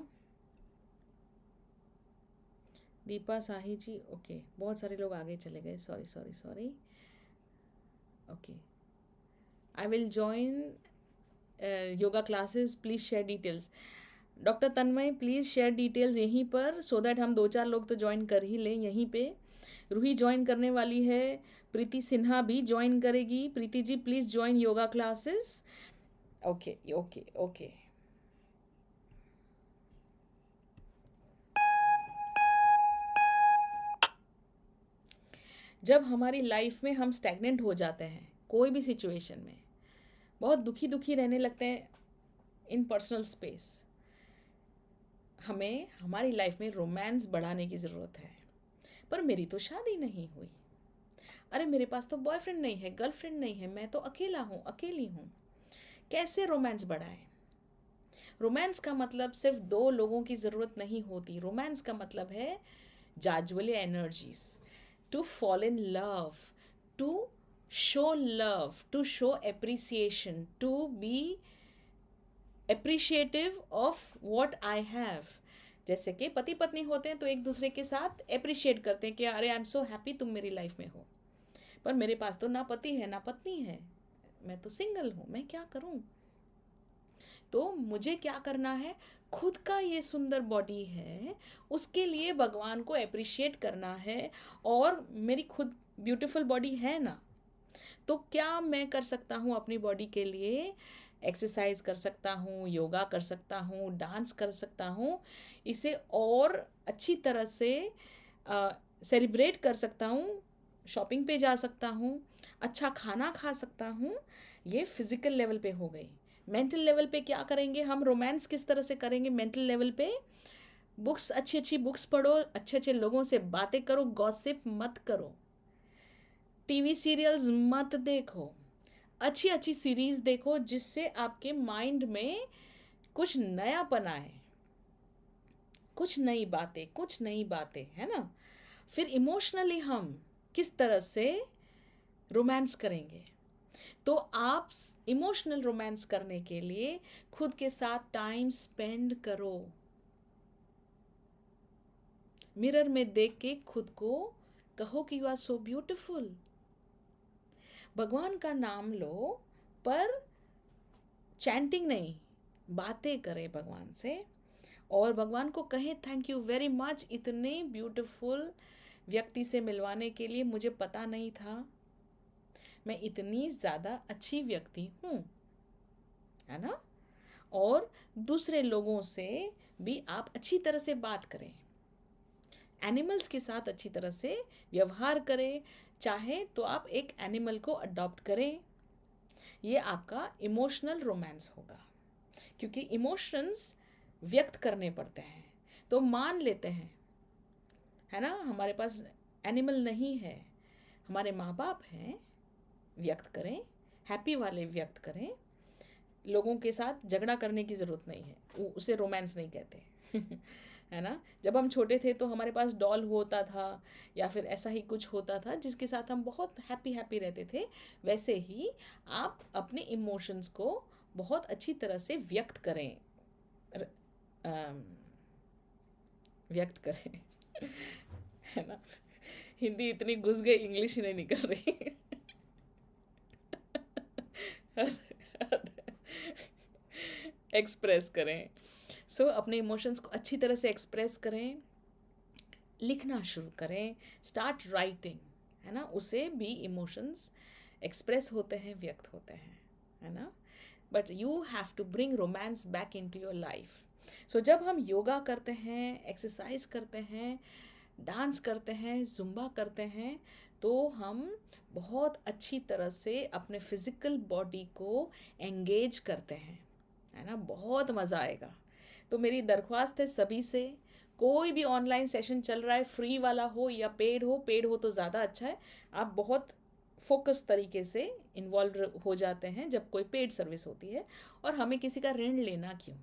S1: Deepa Sahi ji. Okay, बहुत सारे लोग आगे चले गए, sorry sorry sorry. Okay, I will join yoga classes, please share details. Doctor Tanmay please share details यहीं पर, so that हम 2-4 लोग तो ज्वाइन कर ही लें यहीं पे। रूही ज्वाइन करने वाली है, प्रीति सिन्हा भी ज्वाइन करेगी। Preeti ji please join yoga classes. Okay okay okay. जब हमारी लाइफ में हम स्टैग्नेंट हो जाते हैं कोई भी सिचुएशन में, बहुत दुखी दुखी रहने लगते हैं इन पर्सनल स्पेस, हमें हमारी लाइफ में रोमांस बढ़ाने की ज़रूरत है। पर मेरी तो शादी नहीं हुई, अरे मेरे पास तो बॉयफ्रेंड नहीं है, गर्लफ्रेंड नहीं है, मैं तो अकेला हूँ, अकेली हूँ, कैसे रोमांस बढ़ाएं? रोमांस का मतलब सिर्फ दो लोगों की ज़रूरत नहीं होती। रोमांस का मतलब है jazzily energies, to fall in love, to show love, to appreciation, to be appreciative of what I have. जैसे कि पति पत्नी होते हैं तो एक दूसरे के साथ अप्रिशिएट करते हैं कि अरे आई एम सो हैप्पी तुम मेरी लाइफ में हो, पर मेरे पास तो ना पति है ना पत्नी है, मैं तो सिंगल हूँ, मैं क्या करूँ? तो मुझे क्या करना है? खुद का ये सुंदर बॉडी है, उसके लिए भगवान को अप्रिशिएट करना है। और मेरी खुद ब्यूटीफुल बॉडी है ना, तो क्या मैं कर सकता हूँ अपनी बॉडी के लिए? एक्सरसाइज कर सकता हूँ, योगा कर सकता हूँ, डांस कर सकता हूँ, इसे और अच्छी तरह से सेलिब्रेट कर सकता हूँ, शॉपिंग पे जा सकता हूँ, अच्छा खाना खा सकता हूँ। ये फिज़िकल लेवल पे हो गई। मेंटल लेवल पे क्या करेंगे हम? रोमांस किस तरह से करेंगे मेंटल लेवल पे? बुक्स, अच्छी अच्छी बुक्स पढ़ो, अच्छे अच्छे लोगों से बातें करो, गॉसिप मत करो, टीवी सीरियल्स मत देखो, अच्छी अच्छी सीरीज़ देखो जिससे आपके माइंड में कुछ नयापन आए, कुछ नई बातें, कुछ नई बातें, है ना? फिर इमोशनली हम किस तरह से रोमांस करेंगे? तो आप इमोशनल रोमांस करने के लिए खुद के साथ टाइम स्पेंड करो। मिरर में देख के खुद को कहो कि यू आर सो ब्यूटिफुल। भगवान का नाम लो, पर चैंटिंग नहीं, बातें करें भगवान से और भगवान को कहें थैंक यू वेरी मच, इतने ब्यूटीफुल व्यक्ति से मिलवाने के लिए। मुझे पता नहीं था मैं इतनी ज़्यादा अच्छी व्यक्ति हूँ, है ना? और दूसरे लोगों से भी आप अच्छी तरह से बात करें, एनिमल्स के साथ अच्छी तरह से व्यवहार करें, चाहे तो आप एक एनिमल को अडॉप्ट करें। ये आपका इमोशनल रोमांस होगा, क्योंकि इमोशंस व्यक्त करने पड़ते हैं। तो मान लेते हैं, है ना, हमारे पास एनिमल नहीं है, हमारे माँ बाप हैं, व्यक्त करें, हैप्पी वाले व्यक्त करें। लोगों के साथ झगड़ा करने की ज़रूरत नहीं है, उसे रोमांस नहीं कहते है ना? जब हम छोटे थे तो हमारे पास डॉल होता था या फिर ऐसा ही कुछ होता था जिसके साथ हम बहुत हैप्पी हैप्पी रहते थे। वैसे ही आप अपने इमोशंस को बहुत अच्छी तरह से व्यक्त करें, व्यक्त करें है ना? हिंदी इतनी घुस गई, इंग्लिश नहीं निकल रही एक्सप्रेस करें। सो अपने इमोशंस को अच्छी तरह से एक्सप्रेस करें, लिखना शुरू करें, स्टार्ट राइटिंग, है ना, उससे भी इमोशंस एक्सप्रेस होते हैं, व्यक्त होते हैं, है ना। But you have to bring romance back into your life. So जब हम योगा करते हैं, एक्सरसाइज करते हैं, डांस करते हैं, जुम्बा करते हैं, तो हम बहुत अच्छी तरह से अपने फिज़िकल बॉडी को एंगेज करते हैं, है ना, बहुत मज़ा आएगा। तो मेरी दरख्वास्त है सभी से, कोई भी ऑनलाइन सेशन चल रहा है, फ्री वाला हो या पेड हो तो ज़्यादा अच्छा है। आप बहुत फोकस तरीके से इन्वॉल्व हो जाते हैं जब कोई पेड सर्विस होती है, और हमें किसी का ऋण लेना क्यों,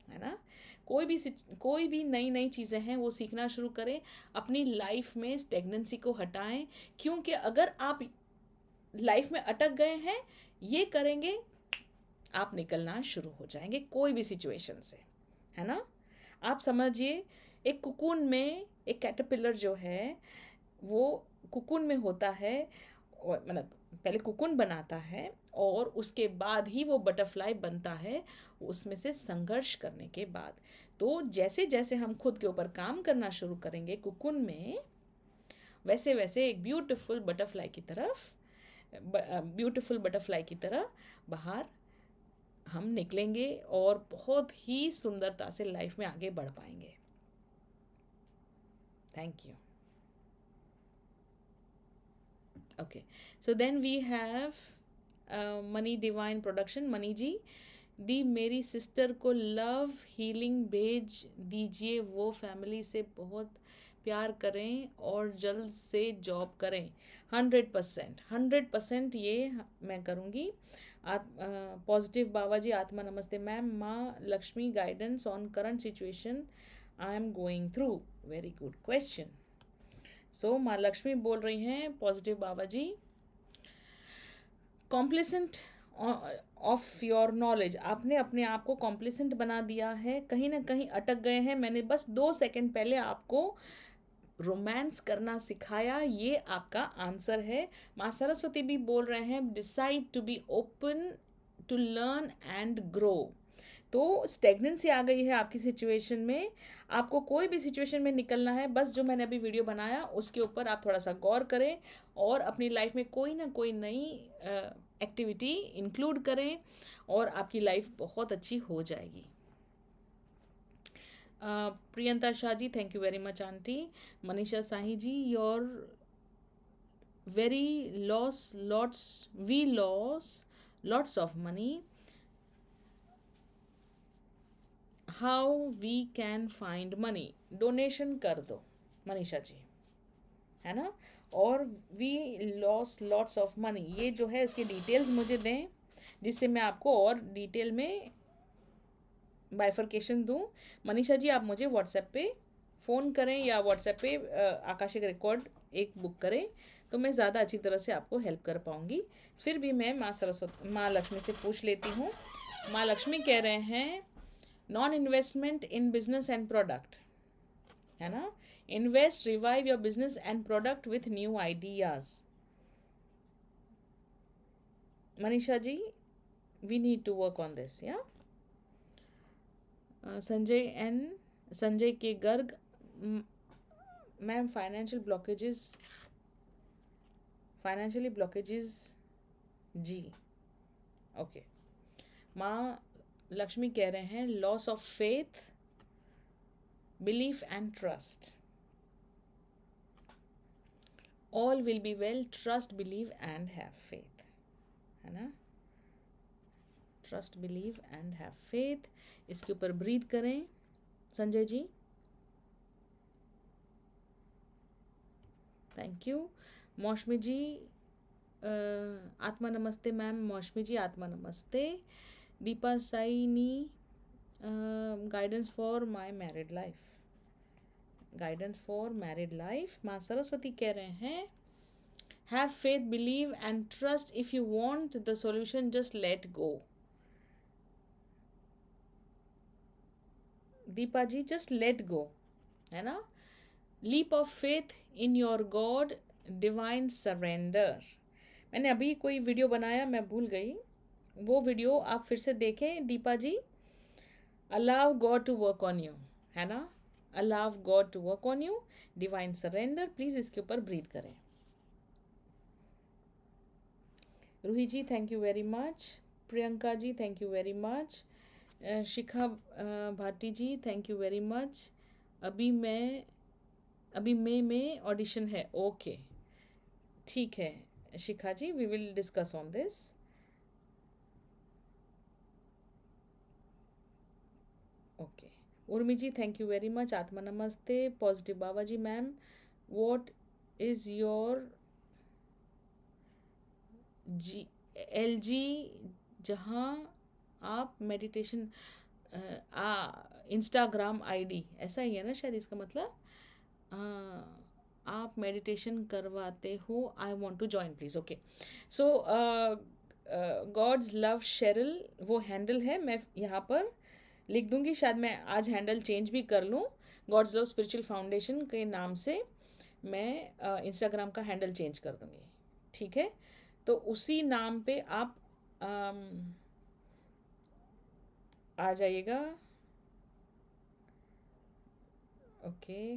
S1: है ना। कोई भी नई नई चीज़ें हैं वो सीखना शुरू करें, अपनी लाइफ में स्टेगनेंसी को हटाएं, क्योंकि अगर आप लाइफ में अटक गए हैं, ये करेंगे, आप निकलना शुरू हो जाएंगे कोई भी सिचुएशन से, है ना। आप समझिए, एक कुकून में एक कैटरपिलर जो है वो कुकून में होता है, और मतलब पहले कुकून बनाता है और उसके बाद ही वो बटरफ्लाई बनता है, उसमें से संघर्ष करने के बाद। तो जैसे जैसे हम खुद के ऊपर काम करना शुरू करेंगे कुकून में, वैसे वैसे एक ब्यूटीफुल बटरफ्लाई की तरह बाहर हम निकलेंगे और बहुत ही सुंदरता से लाइफ में आगे बढ़ पाएंगे। Thank you. Okay, so then we have money divine production. Money ji, दी मेरी सिस्टर को लव हीलिंग भेज दीजिए, वो फैमिली से बहुत प्यार करें और जल्द से जॉब करें। 100% ये मैं करूँगी। पॉजिटिव बाबा जी, आत्मा नमस्ते मैम, माँ Lakshmi guidance on current situation I am going through. Very good question. So माँ लक्ष्मी बोल रही हैं, positive Baba ji, complacent of your knowledge, आपने अपने आप को कॉम्प्लिसेंट बना दिया है, कहीं ना कहीं अटक गए हैं। मैंने बस 2 सेकंड पहले आपको रोमांस करना सिखाया, ये आपका आंसर है। माँ सरस्वती भी बोल रहे हैं, decide to be open to learn and grow. तो स्टेगनेंसी आ गई है आपकी सिचुएशन में, आपको कोई भी सिचुएशन में निकलना है, बस जो मैंने अभी वीडियो बनाया उसके ऊपर आप थोड़ा सा गौर करें और अपनी लाइफ में कोई ना कोई नई एक्टिविटी इंक्लूड करें और आपकी लाइफ बहुत अच्छी हो जाएगी। Priyanta Shah ji, thank you very much aunty. Manisha Sahi ji, your very lots of money, how we can find money. Donation कर दो मनीषा जी, है ना। और वी लॉट्स ऑफ मनी, ये जो है इसकी डिटेल्स मुझे दें, जिससे मैं आपको और डिटेल में बाइफर्केशन दूं। मनीषा जी, आप मुझे व्हाट्सएप पे फ़ोन करें या व्हाट्सएप पे आकाशिक रिकॉर्ड एक बुक करें, तो मैं ज़्यादा अच्छी तरह से आपको हेल्प कर पाऊँगी। फिर भी मैं माँ लक्ष्मी से पूछ लेती हूँ। माँ लक्ष्मी कह रहे हैं, non investment in business and product, है ना। Invest, revive your business and product with new ideas. Manisha ji, we need to work on this, yeah. Sanjay K Garg, ma'am financially blockages जी। ओके, माँ लक्ष्मी कह रहे हैं, loss of faith, belief and trust, all will be well, trust, believe and have faith, है ना। Trust, believe and have faith, इसके ऊपर breathe करें संजय जी। Thank you. मौसमी जी, आत्मा नमस्ते मैम। मौसमी जी, आत्मा नमस्ते। Deepa Saini, guidance for my married life, guidance for married life. माँ सरस्वती कह रहे हैं, have faith, believe and trust, if you want the solution just let go. Deepa ji, just let go, है ना। Leap of faith in your god, divine surrender. मैंने अभी कोई video बनाया, मैं भूल गई, वो वीडियो आप फिर से देखें Deepa ji, allow God to work on you, है ना, allow God to work on you, divine surrender. Please इसके ऊपर ब्रीथ करें। Roohi ji thank you very much, Priyanka ji thank you very much, Shikha Bhati ji thank you very much. अभी मई में ऑडिशन है, ओके ठीक है Shikha ji, we will discuss on this. Okay Urmi ji thank you very much, आत्मा नमस्ते, positive Baba ji ma'am, what is your G L G, जहाँ आप मेडिटेशन इंस्टाग्राम आईडी, ऐसा ही है ना शायद इसका मतलब, आप मेडिटेशन करवाते हो, I want to join please. Okay so God's love Sheryl वो हैंडल है, मैं यहाँ पर लिख दूँगी, शायद मैं आज हैंडल चेंज भी कर लूँ। गॉड्स लव स्पिरिचुअल फाउंडेशन के नाम से मैं इंस्टाग्राम का हैंडल चेंज कर दूँगी, ठीक है। तो उसी नाम पे आप आ जाइएगा। ओके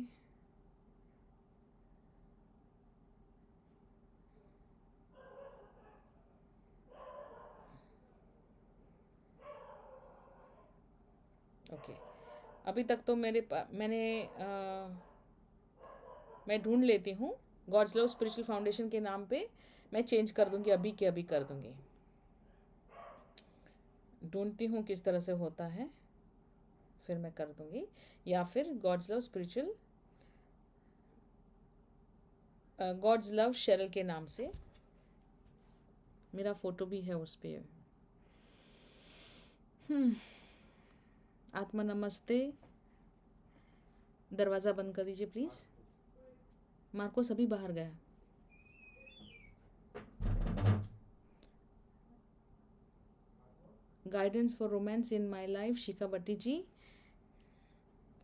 S1: ओके अभी तक तो मैं ढूंढ लेती हूँ, गॉड्स लव स्पिरिचुअल फाउंडेशन के नाम पे मैं चेंज कर दूँगी, अभी के अभी कर दूँगी। ढूंढती हूँ किस तरह से होता है, फिर मैं कर दूँगी, या फिर God's love spiritual God's love Sheryl के नाम से, मेरा फ़ोटो भी है उस पर। आत्मा नमस्ते, दरवाज़ा बंद कर दीजिए प्लीज़, मार्कोस अभी बाहर गया। Guidance for romance in my life, Shikha Bhatti ji,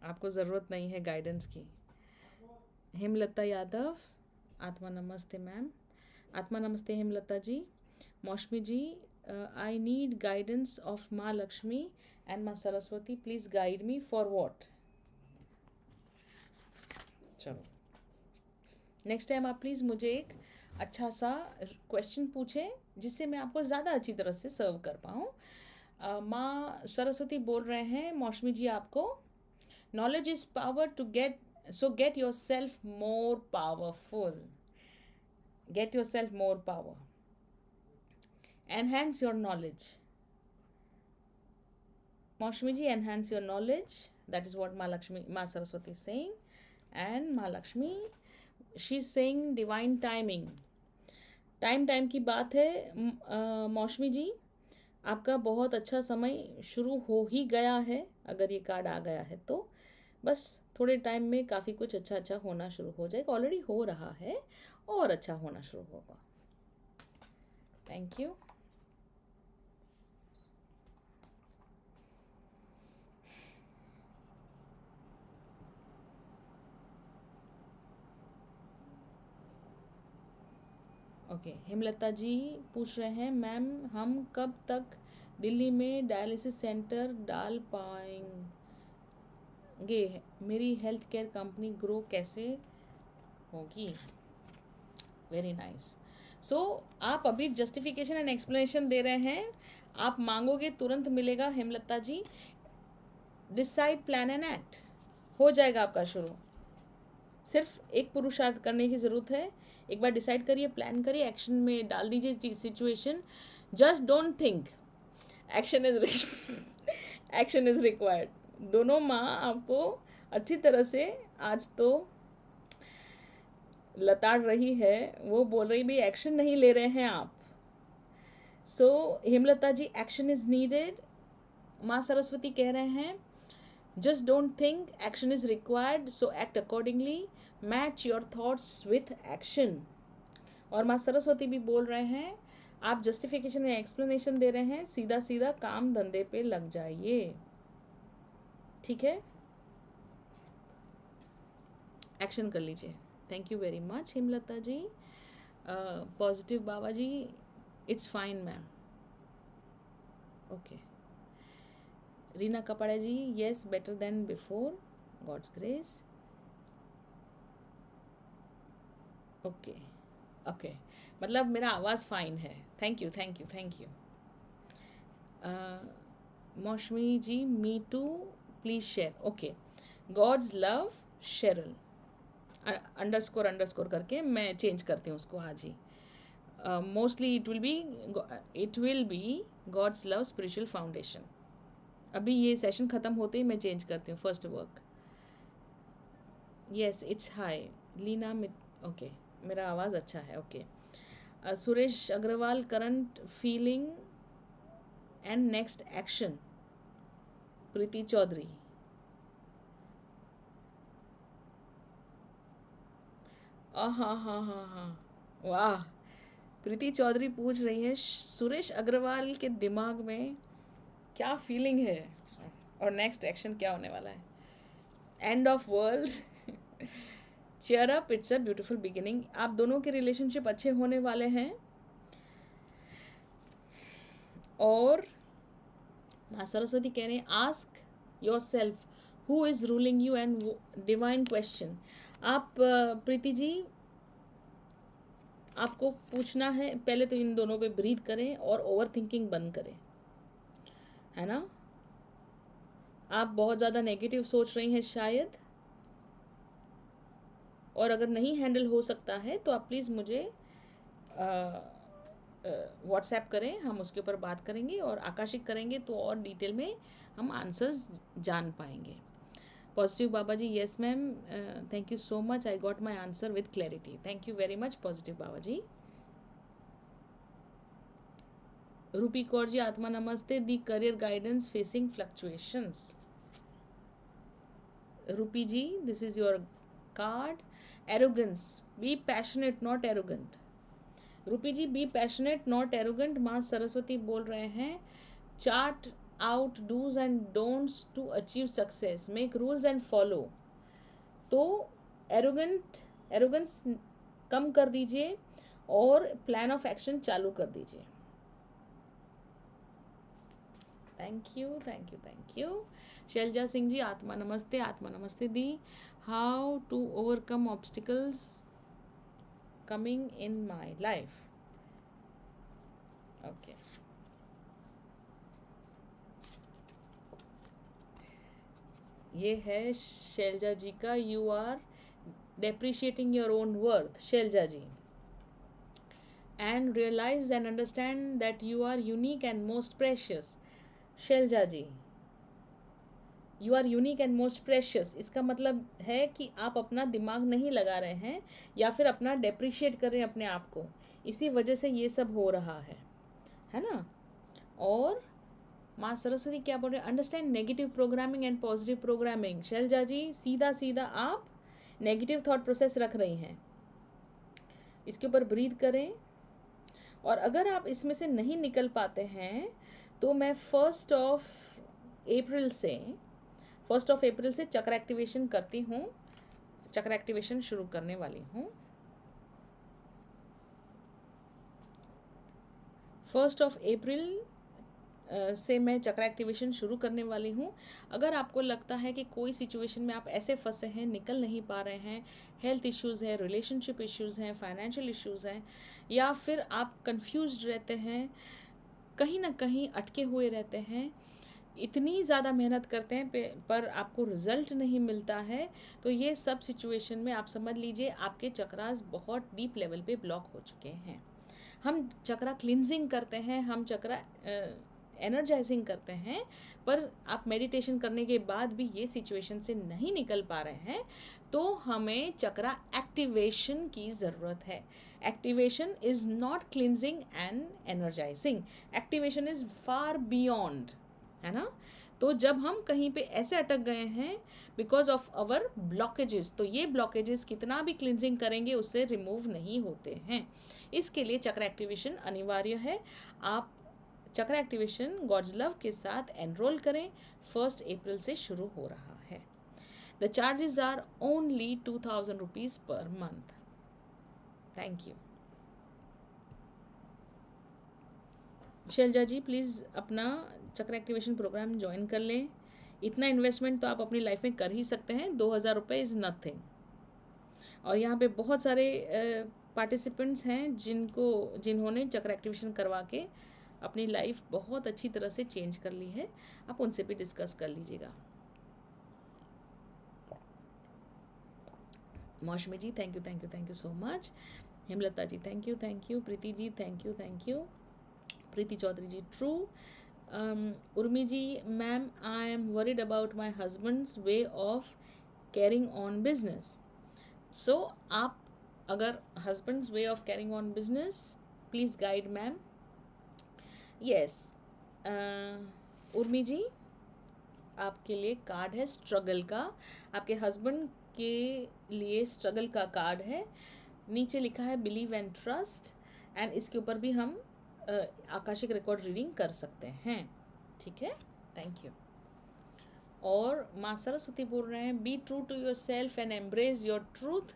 S1: आपको ज़रूरत नहीं है गाइडेंस की। हेमलता यादव, आत्मा नमस्ते मैम, आत्मा नमस्ते हेमलता जी। मौसमी जी, आई नीड गाइडेंस ऑफ माँ लक्ष्मी एंड माँ Saraswati, please guide me for what. चलो नेक्स्ट टाइम आप प्लीज़ मुझे एक अच्छा सा क्वेश्चन पूछें जिससे मैं आपको ज़्यादा अच्छी तरह से सर्व कर पाऊँ। माँ सरस्वती बोल रहे हैं मौसमी जी आपको, knowledge is power to get, so get yourself more powerful, get yourself more power, enhance your knowledge. Maushmi ji, enhance your knowledge. That is what Ma Saraswati is saying. And Ma Lakshmi, she's saying divine timing. Time की बात है मौसमी जी, आपका बहुत अच्छा समय शुरू हो ही गया है, अगर ये कार्ड आ गया है तो बस थोड़े टाइम में काफ़ी कुछ अच्छा अच्छा होना शुरू हो जाएगा, ऑलरेडी हो रहा है और अच्छा होना शुरू होगा। Thank you. ओके हेमलता जी पूछ रहे हैं, मैम हम कब तक दिल्ली में डायलिसिस सेंटर डाल पाएंगे, मेरी हेल्थ केयर कंपनी ग्रो कैसे होगी। Very nice. सो आप अभी जस्टिफिकेशन एंड एक्सप्लेनेशन दे रहे हैं, आप मांगोगे तुरंत मिलेगा हेमलता जी। डिसाइड, प्लान एंड एक्ट, हो जाएगा आपका शुरू। सिर्फ एक पुरुषार्थ करने की ज़रूरत है, एक बार डिसाइड करिए, प्लान करिए, एक्शन में डाल दीजिए situation. Just don't think, action is action is required. दोनों माँ आपको अच्छी तरह से आज तो लताड़ रही है, वो बोल रही भाई एक्शन नहीं ले रहे हैं आप। सो हेमलता जी, एक्शन इज नीडेड। माँ सरस्वती कह रहे हैं just don't think, action is required, so act accordingly, match your thoughts with action। और माँ सरस्वती भी बोल रहे हैं, आप जस्टिफिकेशन या एक्सप्लेनेशन दे रहे हैं, सीधा सीधा काम धंधे पे लग जाइए, ठीक है, एक्शन कर लीजिए। Thank you very much Hemlata ji. Positive Baba ji, it's fine ma'am, okay. Reena Kapade ji, yes better than before, God's grace. Okay okay, मतलब मेरा आवाज़ फाइन है। Thank you thank you thank you. Mausami ji, me too, please share. Okay, God's love Sheryl, underscore underscore करके मैं change करती हूँ उसको आज ही। Mostly it will be God's love spiritual foundation. अभी ये सेशन ख़त्म होते ही मैं चेंज करती हूँ first work. Yes it's hi Leena Mit. Okay, मेरा आवाज़ अच्छा है। Okay, Suresh Agarwal, current feeling and next action, Preeti Chaudhary. हाँ हाँ हाँ हाँ, वाह, प्रीति चौधरी पूछ रही है सुरेश अग्रवाल के दिमाग में क्या फीलिंग है और नेक्स्ट एक्शन क्या होने वाला है। End of world, cheer up, it's a beautiful beginning. आप दोनों के रिलेशनशिप अच्छे होने वाले हैं। और माँ सरस्वती कह रहे हैं ask your self who is ruling you and divine question. आप प्रीति जी, आपको पूछना है, पहले तो इन दोनों पे ब्रीथ करें और ओवर थिंकिंग बंद करें, है ना। आप बहुत ज़्यादा नेगेटिव सोच रही हैं शायद, और अगर नहीं हैंडल हो सकता है तो आप प्लीज़ मुझे व्हाट्सएप करें, हम उसके ऊपर बात करेंगे और आकाशिक करेंगे तो और डिटेल में हम आंसर्स जान पाएंगे। Positive Baba ji, yes ma'am, thank you so much, I got my answer with clarity. Thank you very much positive Baba ji. Roopi Kaur ji, आत्मा नमस्ते, दी career guidance facing fluctuations. Roopi ji, this is your card. Arrogance, be passionate not arrogant. Roopi ji, be passionate not arrogant. माँ सरस्वती बोल रहे हैं chart out dos and don'ts to achieve success, make rules and follow. तो arrogance कम कर दीजिए और प्लान ऑफ एक्शन चालू कर दीजिए। Thank you thank you thank you. Shailja Singh ji, आत्मा नमस्ते दी। How to overcome obstacles coming in my life. Okay, ये है शैलजा जी का, you are depreciating your own worth, Shailja ji, and realize and understand that you are unique and most precious. Shailja ji, you are unique and most precious, इसका मतलब है कि आप अपना दिमाग नहीं लगा रहे हैं या फिर अपना डेप्रिशिएट कर रहे हैं अपने आप को, इसी वजह से ये सब हो रहा है ना। और माँ सरस्वती क्या बोल रहे हैं, understand negative programming and positive programming. Shailja ji, सीधा सीधा आप नेगेटिव थॉट प्रोसेस रख रही हैं, इसके ऊपर ब्रीथ करें। और अगर आप इसमें से नहीं निकल पाते हैं तो मैं 1 अप्रैल से चक्र एक्टिवेशन करती हूँ, चक्र एक्टिवेशन शुरू करने वाली हूँ। 1 अप्रैल से मैं चक्र एक्टिवेशन शुरू करने वाली हूँ। अगर आपको लगता है कि कोई सिचुएशन में आप ऐसे फंसे हैं, निकल नहीं पा रहे हैं, हेल्थ इश्यूज़ हैं, रिलेशनशिप इश्यूज़ हैं, फाइनेंशियल इश्यूज़ हैं, या फिर आप कंफ्यूज्ड रहते हैं, कहीं ना कहीं अटके हुए रहते हैं, इतनी ज़्यादा मेहनत करते हैं पर आपको रिज़ल्ट नहीं मिलता है, तो ये सब सिचुएशन में आप समझ लीजिए आपके चक्रास बहुत डीप लेवल पे ब्लॉक हो चुके हैं। हम चक्रा क्लिनजिंग करते हैं, हम चक्रा एनर्जाइजिंग करते हैं, पर आप मेडिटेशन करने के बाद भी ये सिचुएशन से नहीं निकल पा रहे हैं, तो हमें चक्रा एक्टिवेशन की ज़रूरत है। Activation is not cleansing and energising, activation is far beyond, है ना। तो जब हम कहीं पे ऐसे अटक गए हैं बिकॉज ऑफ आवर ब्लॉकेजेस, तो ये ब्लॉकेजेस कितना भी क्लिनजिंग करेंगे उससे रिमूव नहीं होते हैं। इसके लिए चक्र एक्टिवेशन अनिवार्य है। आप चक्र एक्टिवेशन गॉड्स लव के साथ एनरोल करें, 1 अप्रैल से शुरू हो रहा है। The charges are only 2000 rupees per month. Thank you. Shailaja ji, please अपना चक्र एक्टिवेशन प्रोग्राम ज्वाइन कर लें। इतना इन्वेस्टमेंट तो आप अपनी लाइफ में कर ही सकते हैं, 2,000 रुपये इज़ नथिंग। और यहाँ पे बहुत सारे पार्टिसिपेंट्स हैं जिन्होंने चक्र एक्टिवेशन करवा के अपनी लाइफ बहुत अच्छी तरह से चेंज कर ली है। आप उनसे भी डिस्कस कर लीजिएगा। Mausami ji thank you so much. Hemlata ji thank you. Preeti ji thank you. Preeti Chaudhary ji true. Urmi ji ma'am I am worried about my husband's way of carrying on business. So आप अगर husband's way of carrying on business please guide ma'am. Yes Urmi ji आपके लिए card है struggle का, आपके husband के लिए struggle का कार्ड है। नीचे लिखा है बिलीव एंड ट्रस्ट, एंड इसके ऊपर भी हम आकाशिक रिकॉर्ड रीडिंग कर सकते हैं। ठीक है, थैंक यू। और माँ सरस्वती बोल रहे हैं be true to yourself and embrace your truth,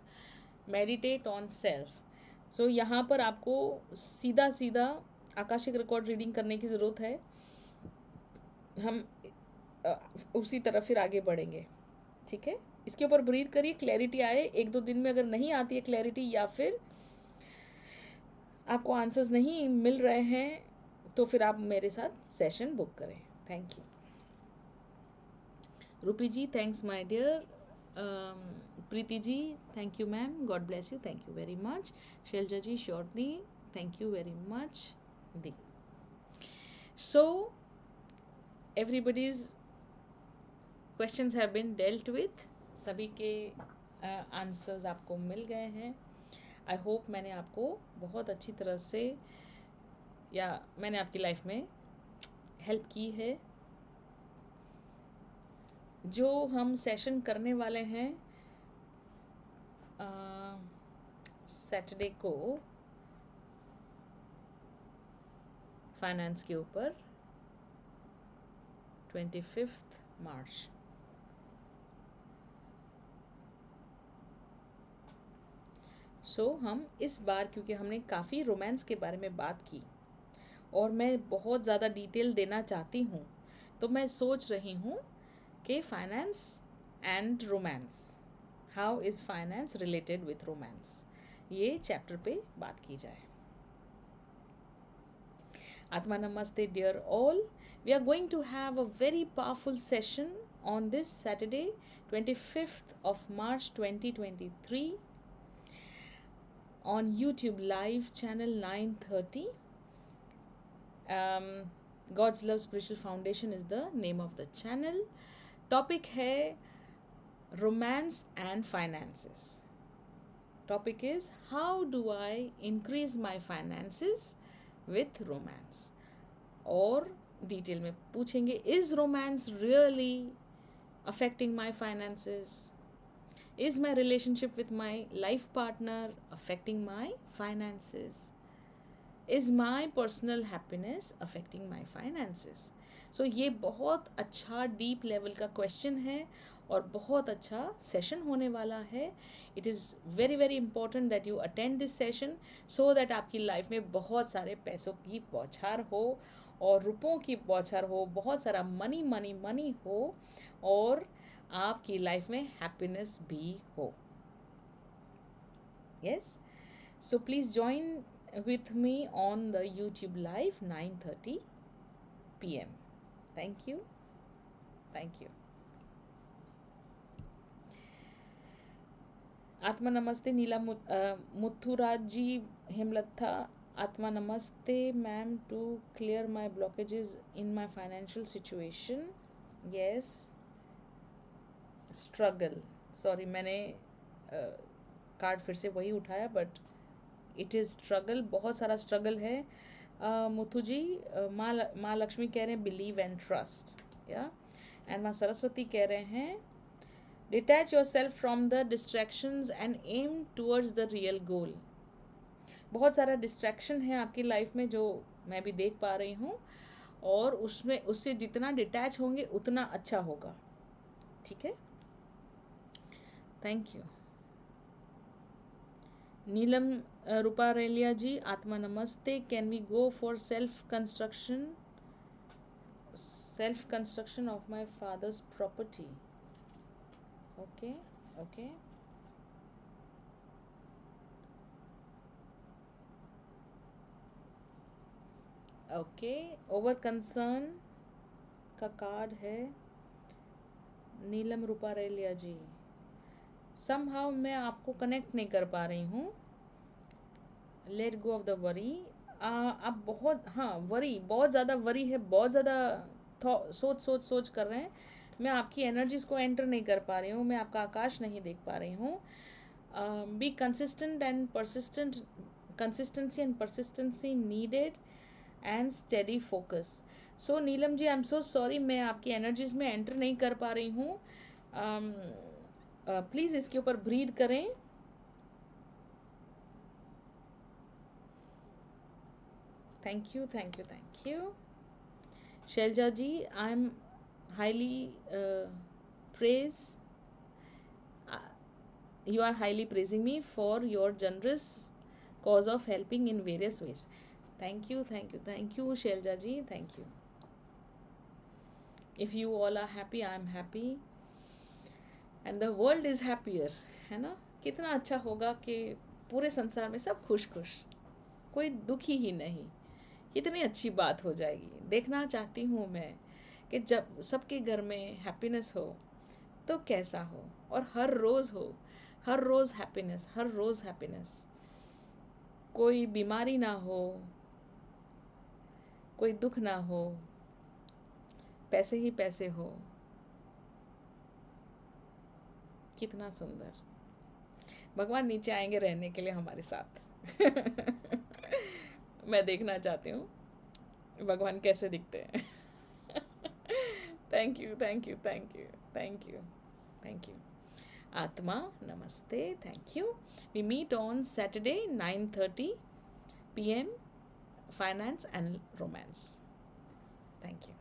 S1: meditate on self. So यहाँ पर आपको सीधा सीधा आकाशिक रिकॉर्ड रीडिंग करने की ज़रूरत है। हम उसी तरह फिर आगे बढ़ेंगे। ठीक है, इसके ऊपर ब्रीथ करिए, क्लैरिटी आए। 1-2 दिन में अगर नहीं आती है क्लैरिटी या फिर आपको आंसर्स नहीं मिल रहे हैं तो फिर आप मेरे साथ सेशन बुक करें। Thank you. Rupi ji thanks my dear. Preeti ji thank you ma'am, God bless you, thank you very much. Shailaja ji surely thank you very much दी। So everybody's questions have been dealt with, सभी के आंसर्स आपको मिल गए हैं। आई होप मैंने आपको बहुत अच्छी तरह से या मैंने आपकी लाइफ में हेल्प की है। जो हम सेशन करने वाले हैं सैटरडे को फाइनेंस के ऊपर 25 मार्च, हम इस बार क्योंकि हमने काफ़ी रोमांस के बारे में बात की और मैं बहुत ज़्यादा डिटेल देना चाहती हूँ, तो मैं सोच रही हूँ कि finance and romance, how is finance related with romance, ये चैप्टर पे बात की जाए। Atma Namaste dear all. We are going to have a very powerful session on this Saturday 25th of March 2023 on YouTube live channel 9:30. God's Love Spiritual Foundation is the name of the channel. Topic है romance and finances. Topic is how do I increase my finances with romance. और detail में पूछेंगे is romance really affecting my finances, is my relationship with my life partner affecting my finances, is my personal happiness affecting my finances. So ये बहुत अच्छा deep level का question है और बहुत अच्छा सेशन होने वाला है। It is very very important that you attend this session so that आपकी लाइफ में बहुत सारे पैसों की बौछार हो और रुपयों की बौछार हो, बहुत सारा मनी मनी मनी हो और आपकी लाइफ में हैप्पीनेस भी हो। Yes, so please join with me on the YouTube live 9:30 p.m. Thank you. आत्मा नमस्ते नीला मुथुराज जी, हेमलता आत्मा नमस्ते ma'am, to clear my blockages in my financial situation. Yes, struggle, sorry मैंने कार्ड फिर से वही उठाया बट इट इज़ स्ट्रगल, बहुत सारा स्ट्रगल है। मुथु जी माँ लक्ष्मी कह रहे हैं believe and trust, yeah and माँ सरस्वती कह रहे हैं detach yourself from the distractions and aim towards the real goal. बहुत सारा डिस्ट्रैक्शन है आपकी लाइफ में जो मैं भी देख पा रही हूँ और उससे जितना डिटैच होंगे उतना अच्छा होगा। ठीक है, थैंक यू। नीलम रूपारेलिया जी, आत्मा नमस्ते, can we go for self construction self construction of my father's property. Okay, okay. Okay, over concern का कार्ड है नीलम रूपारेलिया जी। समहाउ मैं आपको कनेक्ट नहीं कर पा रही हूँ। Let go of the worry. आप बहुत, हाँ, वरी, बहुत ज़्यादा वरी है, बहुत ज़्यादा सोच सोच सोच कर रहे हैं। मैं आपकी एनर्जीज़ को एंटर नहीं कर पा रही हूँ, मैं आपका आकाश नहीं देख पा रही हूँ। Be consistent and persistent, consistency and persistency needed and steady focus. So Neelam ji, I am so sorry, मैं आपकी एनर्जीज़ में एंटर नहीं कर पा रही हूँ। प्लीज़ इसके ऊपर ब्रीथ करें। Thank you, thank you, thank you. Shailaja ji, I am highly praise, you are highly praising me for your generous cause of helping in various ways. Thank you, thank you, thank you, Shelja ji, thank you. If you all are happy, I am happy and the world is happier, है ना? कितना अच्छा होगा कि पूरे संसार में सब खुश खुश, कोई दुखी ही नहीं। कितनी अच्छी बात हो जाएगी। देखना चाहती हूँ मैं कि जब सबके घर में हैप्पीनेस हो तो कैसा हो, और हर रोज़ हो, हर रोज़ हैप्पीनेस, हर रोज़ हैप्पीनेस। कोई बीमारी ना हो, कोई दुख ना हो, पैसे ही पैसे हो। कितना सुंदर। भगवान नीचे आएंगे रहने के लिए हमारे साथ। मैं देखना चाहती हूँ भगवान कैसे दिखते हैं। Thank you, thank you, thank you, thank you, thank you. आत्मा नमस्ते, thank you. We meet on Saturday 9:30 PM, finance and romance. Thank you.